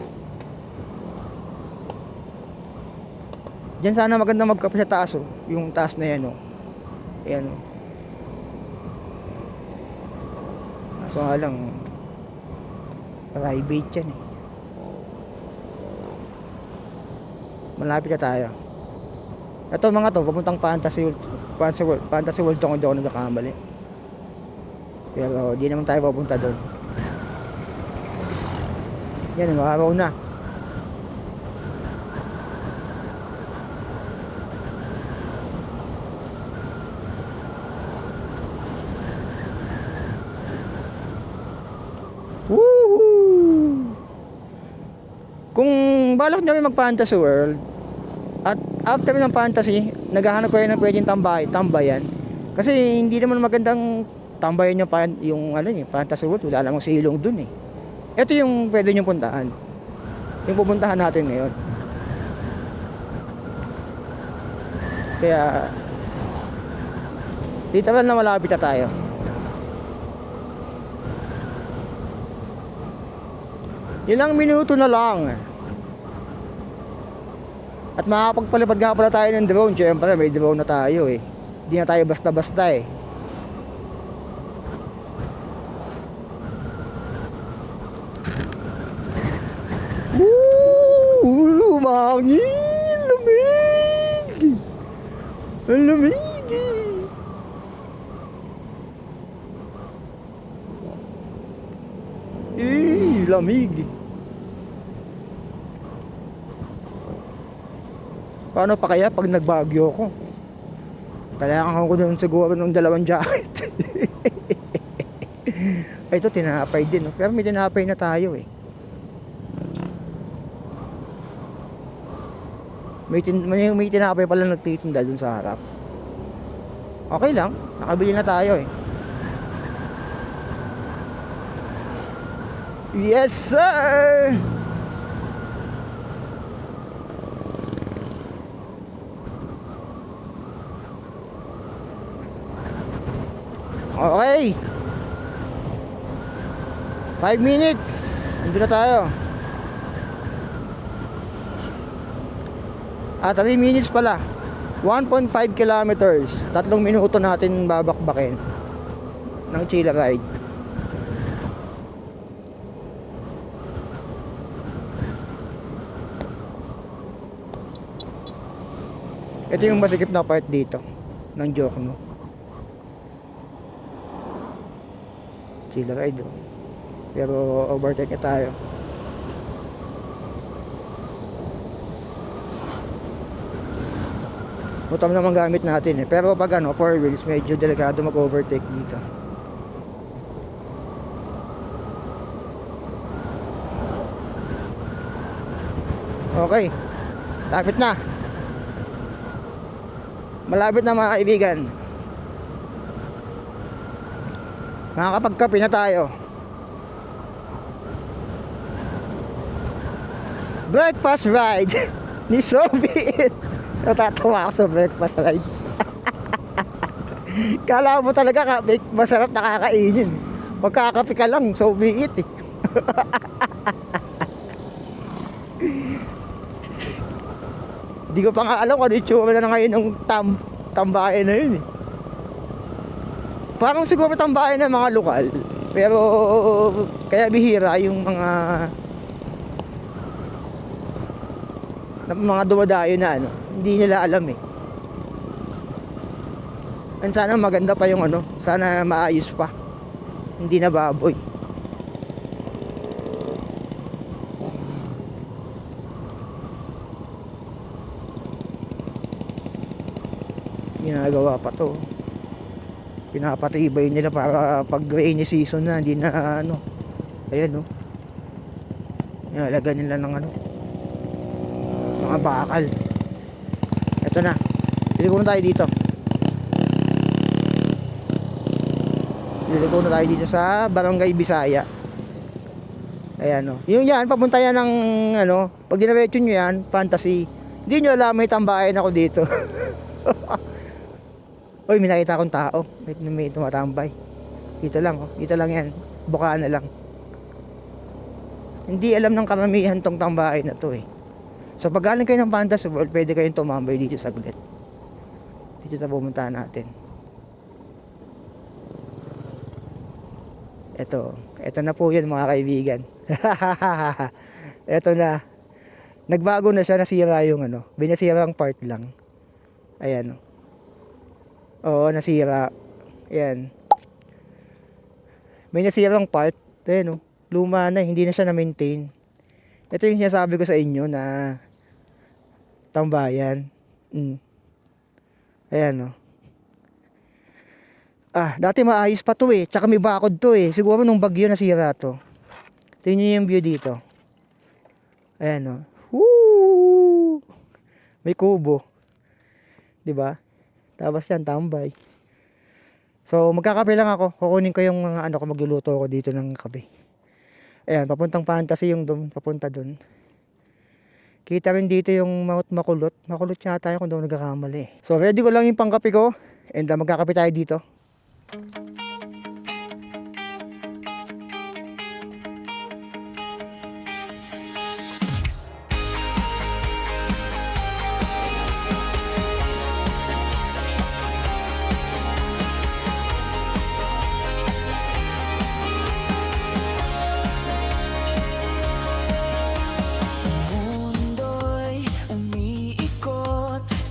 Diyan sana maganda magkape sa taas, oh. Yung taas na yan, oh. Ayan, oh. So nga lang, private yan eh. Malapit na tayo. Ito mga to, papuntang Fantasy World. Fantasy World to kung hindi ako nagkakamali. Pero di naman tayo papunta doon. Yan, makaraw na. Woohoo! Kung balak nyo mag Fantasy World at after ng fantasy, naghahanap kayo ng pwedeng tambayan. Kasi hindi naman magandang tambayan yung ano eh, Fantasy World, wala namang silong dun eh. Ito yung pwede nyo puntahan. Yung pupuntahan natin ngayon. Kaya literal na malapit na tayo. Ilang minuto na lang. At makakapagpalipad nga pala tayo ng drone. Siyempre may drone na tayo eh. Hindi na tayo basta-basta eh. Lumangin! Lamig! Ang lamig! Lamig! Paano pa kaya pag nagbagyo ko? Kailangan ko doon siguro ng 2 jacket. Ito tinapay din, no? Pero may tinapay na tayo eh. May tinapay pala nagtitinda dun sa harap. Okay lang, nakabili na tayo eh. Yes sir. Okay, 5 minutes nandun na tayo. 3 minutes pala, 1.5 kilometers. 3 minuto natin babakbakin ng Chila ride. Ito yung masikip na part dito ng Jokno. Chila ride oh. Pero overtake tayo. Motor naman gamit natin eh. Pero pag 4 wheels, medyo delikado mag-overtake dito. Okay, lapit na. Malapit na mga kaibigan. Makakapagkape na tayo. Breakfast ride ni Soviet. Natatawa ako sa breakfast ride. Kala mo talaga masarap nakakainin. Magkakape ka lang, Soviet eh. Hindi ko pa nga alam kung ano itsura na ngayon ng tambayan na yun eh. Parang siguro tambayan ng mga lokal. Pero kaya bihira yung mga dumadayo na hindi nila alam eh. And sana maganda pa yung sana maayos pa. Hindi na baboy. Ginagawa pa to. Pinapatibay nila para pag rainy season na hindi na ayan Nilalagyan nila ng mga bakal. Ito na. Liliko na tayo dito. Liliko na tayo dito sa Barangay Bisaya. Ayan yung yan, papunta yan ng pag dinaretso nyo yan, Fantasy. Hindi nyo alam may tambayan ako dito. Uy, may nakita akong tao. May tumatambay. Dito lang dito lang yan. Bukaan na lang. Hindi alam ng karamihan tong tambayan na to eh. So pag galing kayo ng Fantasy World, pwede kayong tumambay dito saglit. Dito sa pumuntahan natin. Ito na po yun mga kaibigan. Ito na. Nagbago na siya, nasira yung binasira ang part lang. Ayan Oo, nasira. Ayan. May nasirang part. Ayan luma na, hindi na siya na-maintain. Ito yung sinasabi ko sa inyo na tambayan. Ayan dati maayos pa to eh. Tsaka may bakod to eh. Siguro nung bagyo nasira to. Tingnan nyo yung view dito. Ayan Woo! May kubo. Diba? Tapos yan, tambay. So, magkakape lang ako. Kukunin ko yung mga ko, magluluto ako dito ng kape. Ayan, papuntang Fantasy yung doon, papunta doon. Kita rin dito yung makulot. Makulot siya tayo kung doon nagkakamali. So, ready ko lang yung pangkape ko. And magkakape tayo dito.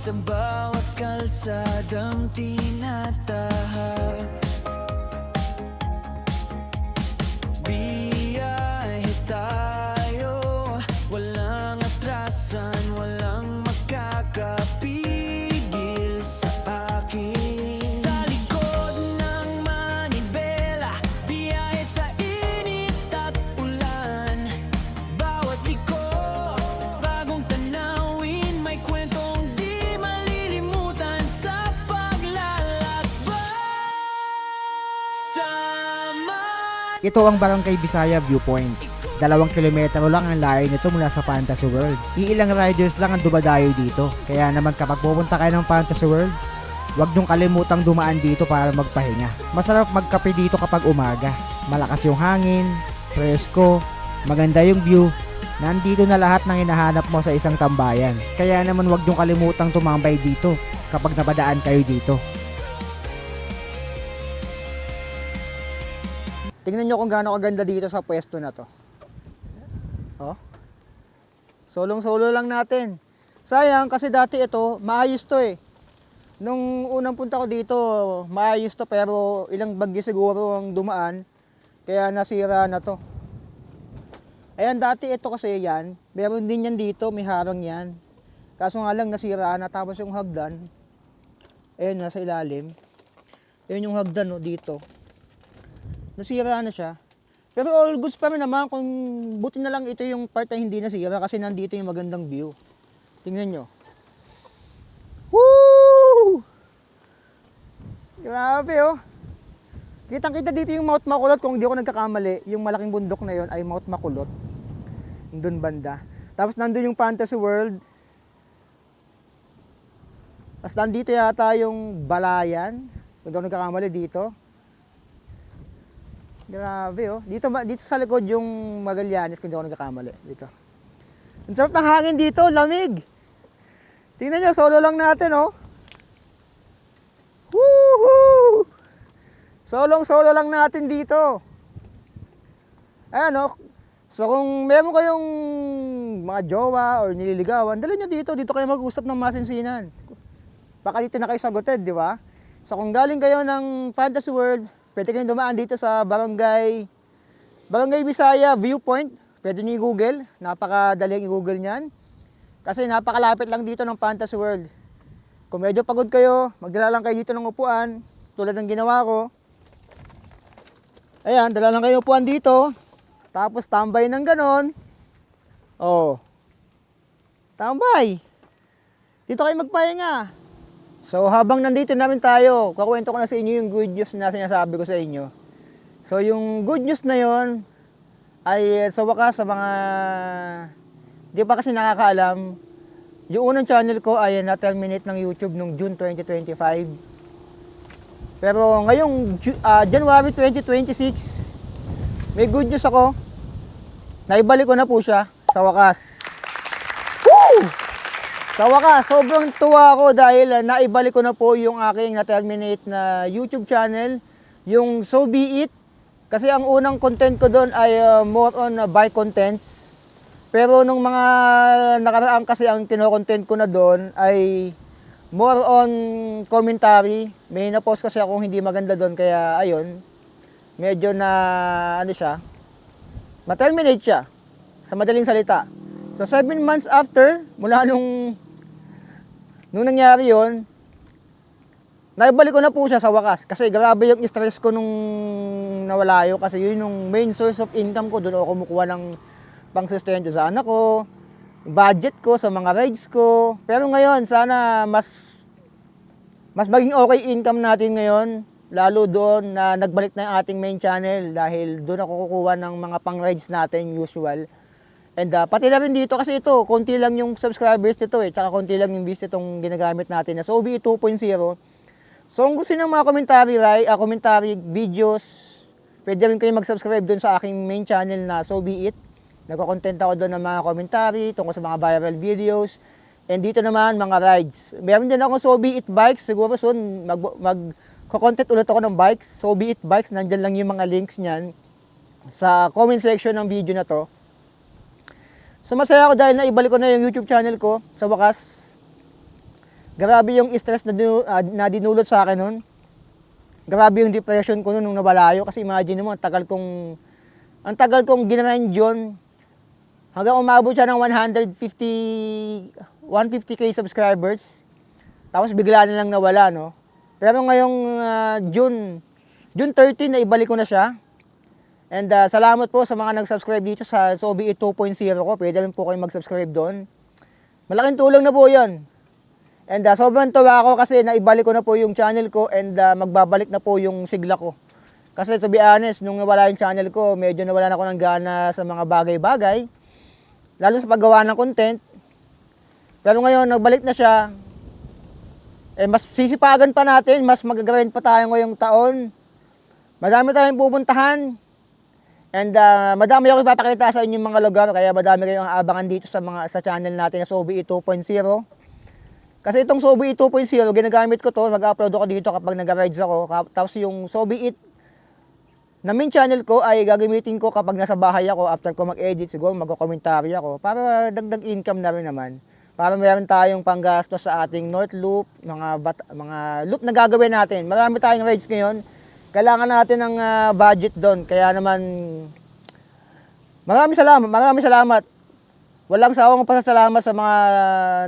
Sa bawat kalsadang tinatahak, biyahe tayo, walang atrasan, walang makakapigil sa akin. Sa likod ng manibela, biyahe sa init at ulan. Bawat liko, bagong tanawin, may kwentong di malilimutan sa paglalakbay. Ito ang Barangay Bisaya Viewpoint. 2 kilometro lang ang layo nito mula sa Fantasy World. Iilang riders lang ang dumadayo dito. Kaya naman kapag pupunta kayo ng Fantasy World, huwag niyong kalimutang dumaan dito para magpahinga. Masarap magkape dito kapag umaga. Malakas yung hangin, presko, maganda yung view. Nandito na lahat ng hinahanap mo sa isang tambayan. Kaya naman huwag niyong kalimutang tumambay dito kapag napadaan kayo dito. Tingnan nyo kung gaano kaganda dito sa pwesto na to. Oh. Solong-solo lang natin. Sayang kasi dati ito, maayos to eh. Nung unang punta ko dito, maayos to pero ilang bagyo siguro ang dumaan. Kaya nasira na to. Ayan, dati ito kasi yan. Meron din yan dito, may harang yan. Kaso nga lang nasira na, tapos yung hagdan. Ayan, nasa ilalim. Ayan yung hagdan no, dito. Nasira na siya. Pero all goods pa rin naman kung buti na lang ito yung part na hindi nasira kasi nandito yung magandang view. Tingnan nyo. Woo! Grabe oh. Kitang-kita dito yung Mount Makulot kung hindi ako nagkakamali. Yung malaking bundok na yon ay Mount Makulot. Doon banda. Tapos nandun yung Fantasy World. Tapos nandito yata yung Balayan. Kung hindi ako nagkakamali dito. Grabe oh. Dito sa likod yung Magallanes kung hindi ako nagkakamali. Dito. Ang sarap ng hangin dito, lamig. Tingnan nyo, solo lang natin oh. Woohoo! Solong-solo lang natin dito. Ayan oh. So kung meron kayong mga jowa or nililigawan, dali nyo dito. Dito kayo mag-usap ng masinsinan. Baka dito na kayo sagutin, di ba? So kung galing kayo ng Fantasy World, pwede kayong dumaan dito sa Barangay Bisaya Viewpoint. Pwede nyo i-google. Napakadaling i-google nyan. Kasi napakalapit lang dito ng Fantasy World. Kung medyo pagod kayo, magdala lang kayo dito ng upuan. Tulad ng ginawa ko. Ayan, dala lang kayo ng upuan dito. Tapos tambay ng ganon. Oh. Tambay. Dito kayo magpahinga. So habang nandito namin tayo, kukwento ko na sa inyo yung good news na sinasabi ko sa inyo. So yung good news na yon ay sa wakas sa mga di pa kasi nakakaalam, yung unang channel ko ay na-terminate ng YouTube nung June 2025. Pero ngayong January 2026, may good news ako. Naibalik ko na po siya sa wakas. Woo! Sa wakas, sobrang tuwa ako dahil naibalik ko na po yung aking na-terminate na YouTube channel, yung So Be It. Kasi ang unang content ko doon ay more on bike contents. Pero nung mga nakaraan kasi ang kino-content ko na doon ay more on commentary. May na-post kasi akong hindi maganda doon kaya ayun, medyo na ano siya, ma-terminate siya sa madaling salita. So 7 months after, mula nung nangyari yon, naibalik ko na po siya sa wakas. Kasi grabe yung stress ko nung nawala yun. Kasi yun yung main source of income ko. Doon ako kumukuha ng pang-sustento sa anak ko, budget ko, sa mga rides ko. Pero ngayon, sana mas maging okay income natin ngayon. Lalo doon na nagbalik na yung ating main channel. Dahil doon ako kukuha ng mga pang-rides natin, usual. And pati na rin dito kasi ito, konti lang yung subscribers nito eh. Tsaka konti lang yung views nitong ginagamit natin na SoBe 2.0. So kung gusto ng mga commentary videos, pwede rin kayo mag-subscribe doon sa aking main channel na So Be It. Nagko-content ako doon ng mga commentary tungkol sa mga viral videos. And dito naman, mga rides. Meron din ako So Be It Bikes. Siguro soon, mag-content ulit ako ng bikes. So Be It Bikes, nandyan lang yung mga links niyan sa comment section ng video na to. So masaya ako dahil naibalik ko na yung YouTube channel ko sa wakas. Grabe yung stress na dinulot sa akin nun. Grabe yung depression ko nun nung nawala yun. Kasi imagine mo, ang tagal kong ginrind yun. Hanggang umabot siya ng 150k subscribers. Tapos bigla na lang nawala, no? Pero ngayong June 13, naibalik ko na siya. And salamat po sa mga nag-subscribe dito sa SoBe 2.0 ko. Pwede rin po kayong mag-subscribe doon. Malaking tulong na po yun. And sobrang tuwa ako kasi naibalik ko na po yung channel ko and magbabalik na po yung sigla ko. Kasi to be honest, nung nawala yung channel ko, medyo nawalan ako ng gana sa mga bagay-bagay. Lalo sa paggawa ng content. Pero ngayon, nagbalik na siya. Mas sisipagan pa natin, mas mag-grind pa tayo ngayong taon. Madami tayong pupuntahan. And madami ako ipapakita sa inyong mga lugar, kaya madami kayong aabangan dito sa channel natin na Sobi 2.0. Kasi itong Sobi 2.0, ginagamit ko to, mag-upload ako dito kapag nag-rides ako. Tapos yung Sobi na main channel ko ay gagamitin ko kapag nasa bahay ako, after ko mag-edit, siguro magko-commentary ako, para dagdag income na rin naman. Para meron tayong panggastos sa ating North Loop, mga loop na gagawin natin. Marami tayong rides ngayon. Kailangan natin ng budget doon. Kaya naman, maraming salamat. Walang sawang pasasalamat sa mga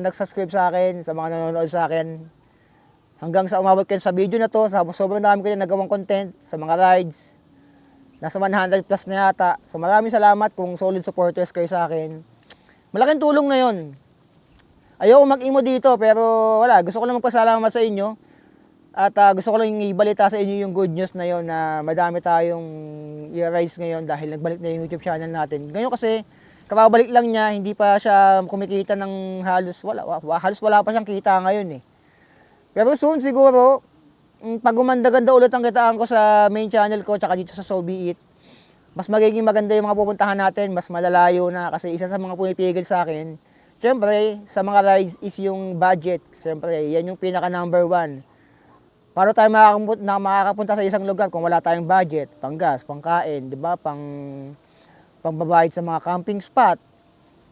nag-subscribe sa akin, sa mga nanonood sa akin. Hanggang sa umabot kayo sa video na to, sobrang dami ko yung nagawang content sa mga rides. Nasa 100 plus na yata. So maraming salamat kung solid supporters kayo sa akin. Malaking tulong na yun. Ayoko mag-imo dito, pero wala. Gusto ko lang magpasalamat sa inyo. At gusto ko lang ibalita sa inyo yung good news na yun, na madami tayong i-rise ngayon dahil nagbalik na yung YouTube channel natin. Ngayon kasi, kababalik lang niya, hindi pa siya kumikita ng halos wala pa siyang kita ngayon eh. Pero soon siguro, pag gumanda-ganda ulit ang kitaan ko sa main channel ko, tsaka dito sa Sobi It, mas magiging maganda yung mga pupuntahan natin, mas malalayo na, kasi isa sa mga pumipigil sa akin, syempre, sa mga rides is yung budget. Syempre, yan yung pinaka number one. Paano tayo makakapunta sa isang lugar kung wala tayong budget? Panggas, pangkain, di ba? Pangbabayad sa mga camping spot,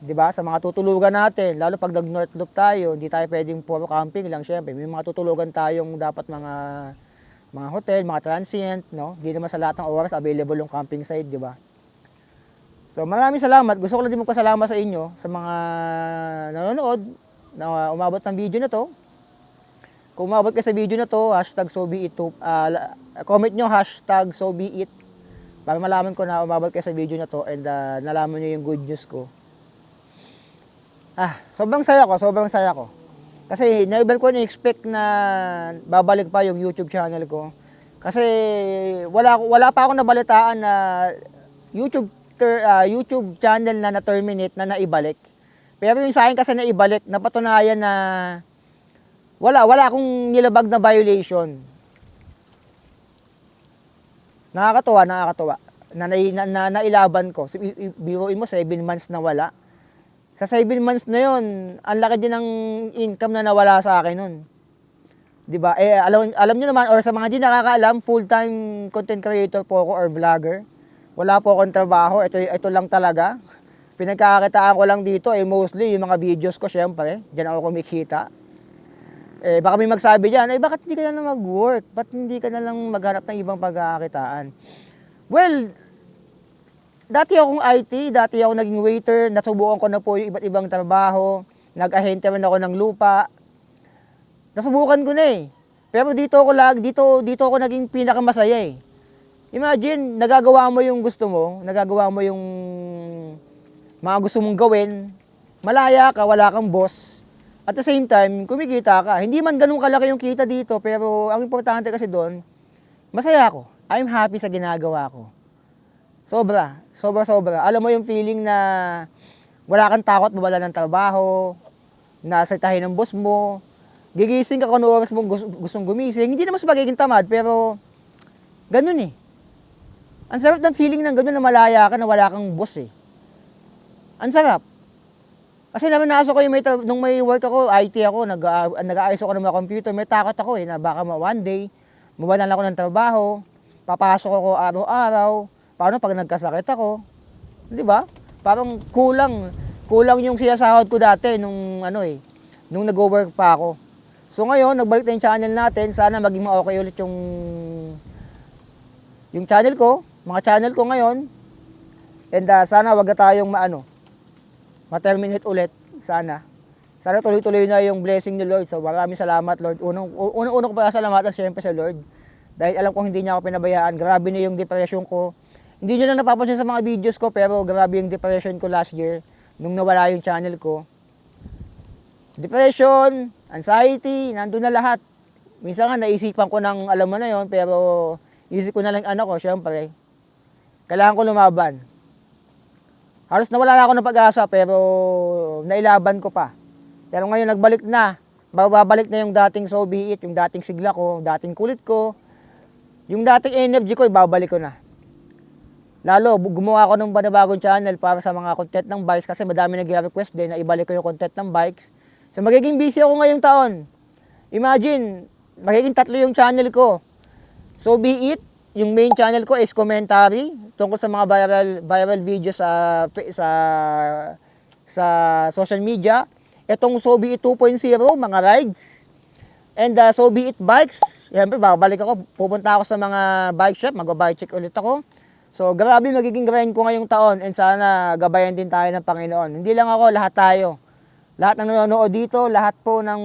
di ba? Sa mga tutulugan natin, lalo pag nag-North Loop tayo, hindi tayo pwedeng puro camping lang, syempre. May mga tutulugan tayong dapat mga hotel, mga transient, no? Hindi naman sa lahat ng oras available yung camping site, di ba? So maraming salamat. Gusto ko lang din magpasalamat sa inyo, sa mga nanonood, na umabot ng video na to. Kung umabot kayo sa video na to, #SobiIt, comment nyo #SobiIt, para malaman ko na umabot kayo sa video na to and nalaman nyo yung good news ko. Sobrang saya ko. Kasi never ko na-expect na babalik pa yung YouTube channel ko. Kasi wala pa ako nabalitaan na YouTube channel na na-terminate na naibalik. Pero yung sa akin kasi naibalik, napatunayan na wala akong nilabag na violation. Nakakatuwa. Na nailaban ko. Biruin mo, 7 months na wala. Sa 7 months na yon, ang laki din ng income na nawala sa akin nun. 'Di ba? Alam niyo naman, or sa mga di nakakaalam, full-time content creator po ako or vlogger. Wala po akong trabaho, ito lang talaga. Pinagkakakitaan ko lang dito mostly yung mga videos ko, syempre. Diyan ako kumikita. Baka may magsabi diyan, bakit hindi ka na lang mag-work? Ba't hindi ka na lang maghanap ng ibang pagkakakitaan? Well, dati akong IT, dati ako naging waiter, nasubukan ko na po yung iba't ibang trabaho, nag-ahente rin ako ng lupa. Nasubukan ko na Pero dito ako naging pinakamasaya Imagine, nagagawa mo yung gusto mo, nagagawa mo yung mga gusto mong gawin, malaya ka, wala kang boss. At the same time, kumikita ka. Hindi man ganun kalaki yung kita dito, pero ang importante kasi doon, masaya ako. I'm happy sa ginagawa ko. Sobra. Alam mo yung feeling na wala kang takot mawala ng trabaho, nasitahin ng boss mo, gigising ka kung ano oras mong gustong gumising. Hindi naman sa pagiging tamad, pero ganun Ang sarap ng feeling ng ganun na malaya ka na wala kang boss Ang sarap. Kasi naman naso ko nung may work ako, IT ako, nag-aayos ako ng mga computer, may takot ako na baka one day, mawalan ako ng trabaho, papasok ako araw-araw, paano pag nagkasakit ako? Di ba? Parang kulang yung sinasahod ko dati nung nung nag-work pa ako. So ngayon, nagbalik na yung channel natin, sana maging okay ulit yung channel ko, mga channel ko ngayon. And sana wag na tayong ma-terminate ulit, sana. Sana tuloy-tuloy na yung blessing ni Lord. So maraming salamat, Lord. Unang-una ko pala salamatan siyempre sa Lord. Dahil alam kong hindi niya ako pinabayaan. Grabe na yung depression ko. Hindi nyo lang napapansin sa mga videos ko, pero grabe yung depression ko last year nung nawala yung channel ko. Depression, anxiety, nandun na lahat. Minsan nga naisipan ko ng alam mo na yon, pero Isip ko na lang anak ko, syempre, kailangan ko lumaban. Halos nawala na ako ng pag-asa pero nailaban ko pa. Pero ngayon nagbalik na. Babalik na yung dating so be it, yung dating sigla ko, dating kulit ko. Yung dating energy ko, ibabalik ko na. Lalo, gumawa ako ng panibagong channel para sa mga content ng bikes kasi madami nag-request din na ibalik ko yung content ng bikes. So magiging busy ako ngayong taon. Imagine, magiging 3 yung channel ko. So be it, yung main channel ko is commentary tungkol sa mga viral videos sa social media. Itong So Be It 2.0, mga rides. And So Be It bikes, siyempre babalik ako, pupunta ako sa mga bike shop, mag-bike check ulit ako. So grabe magiging grind ko ngayong taon and sana gabayan din tayo ng Panginoon. Hindi lang ako, lahat tayo. Lahat ng nanonood dito, lahat po ng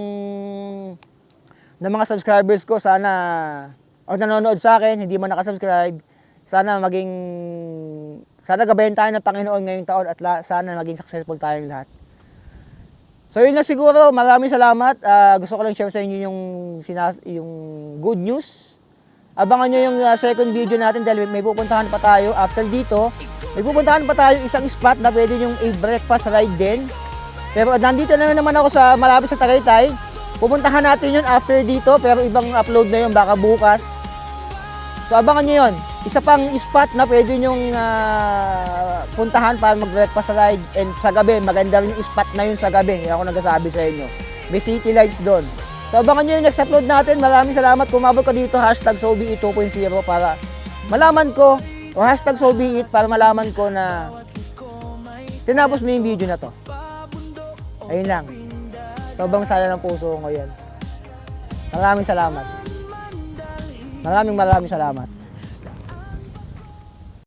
mga subscribers ko, sana o nanonood sa akin, hindi mo nakasubscribe, sana gabayan tayo ng Panginoon ngayong taon at sana maging successful tayong lahat. So yun na siguro, maraming salamat. Gusto ko lang share sa inyo yung good news. Abangan nyo yung second video natin dahil may pupuntahan pa tayo after dito. May pupuntahan pa tayo isang spot na pwede yung breakfast ride din. Pero nandito na naman ako sa malapit sa Tagaytay. Pupuntahan natin yun after dito pero ibang upload na yun baka bukas. So abangan nyo yun. Isa pang spot na pwede nyong puntahan para mag-breakfast ride. And sa gabi, maganda rin yung spot na yun sa gabi. Ako nagsasabi sa inyo. May city lights doon. So abangan nyo yung next upload natin. Maraming salamat. Kumabot ka dito, #SoBeIt 2.0 para malaman ko, o #SoBeIt para malaman ko na tinapos mo yung video na to. Ayun lang. Sobrang saya ng puso ko ngayon. Maraming salamat. Maraming salamat.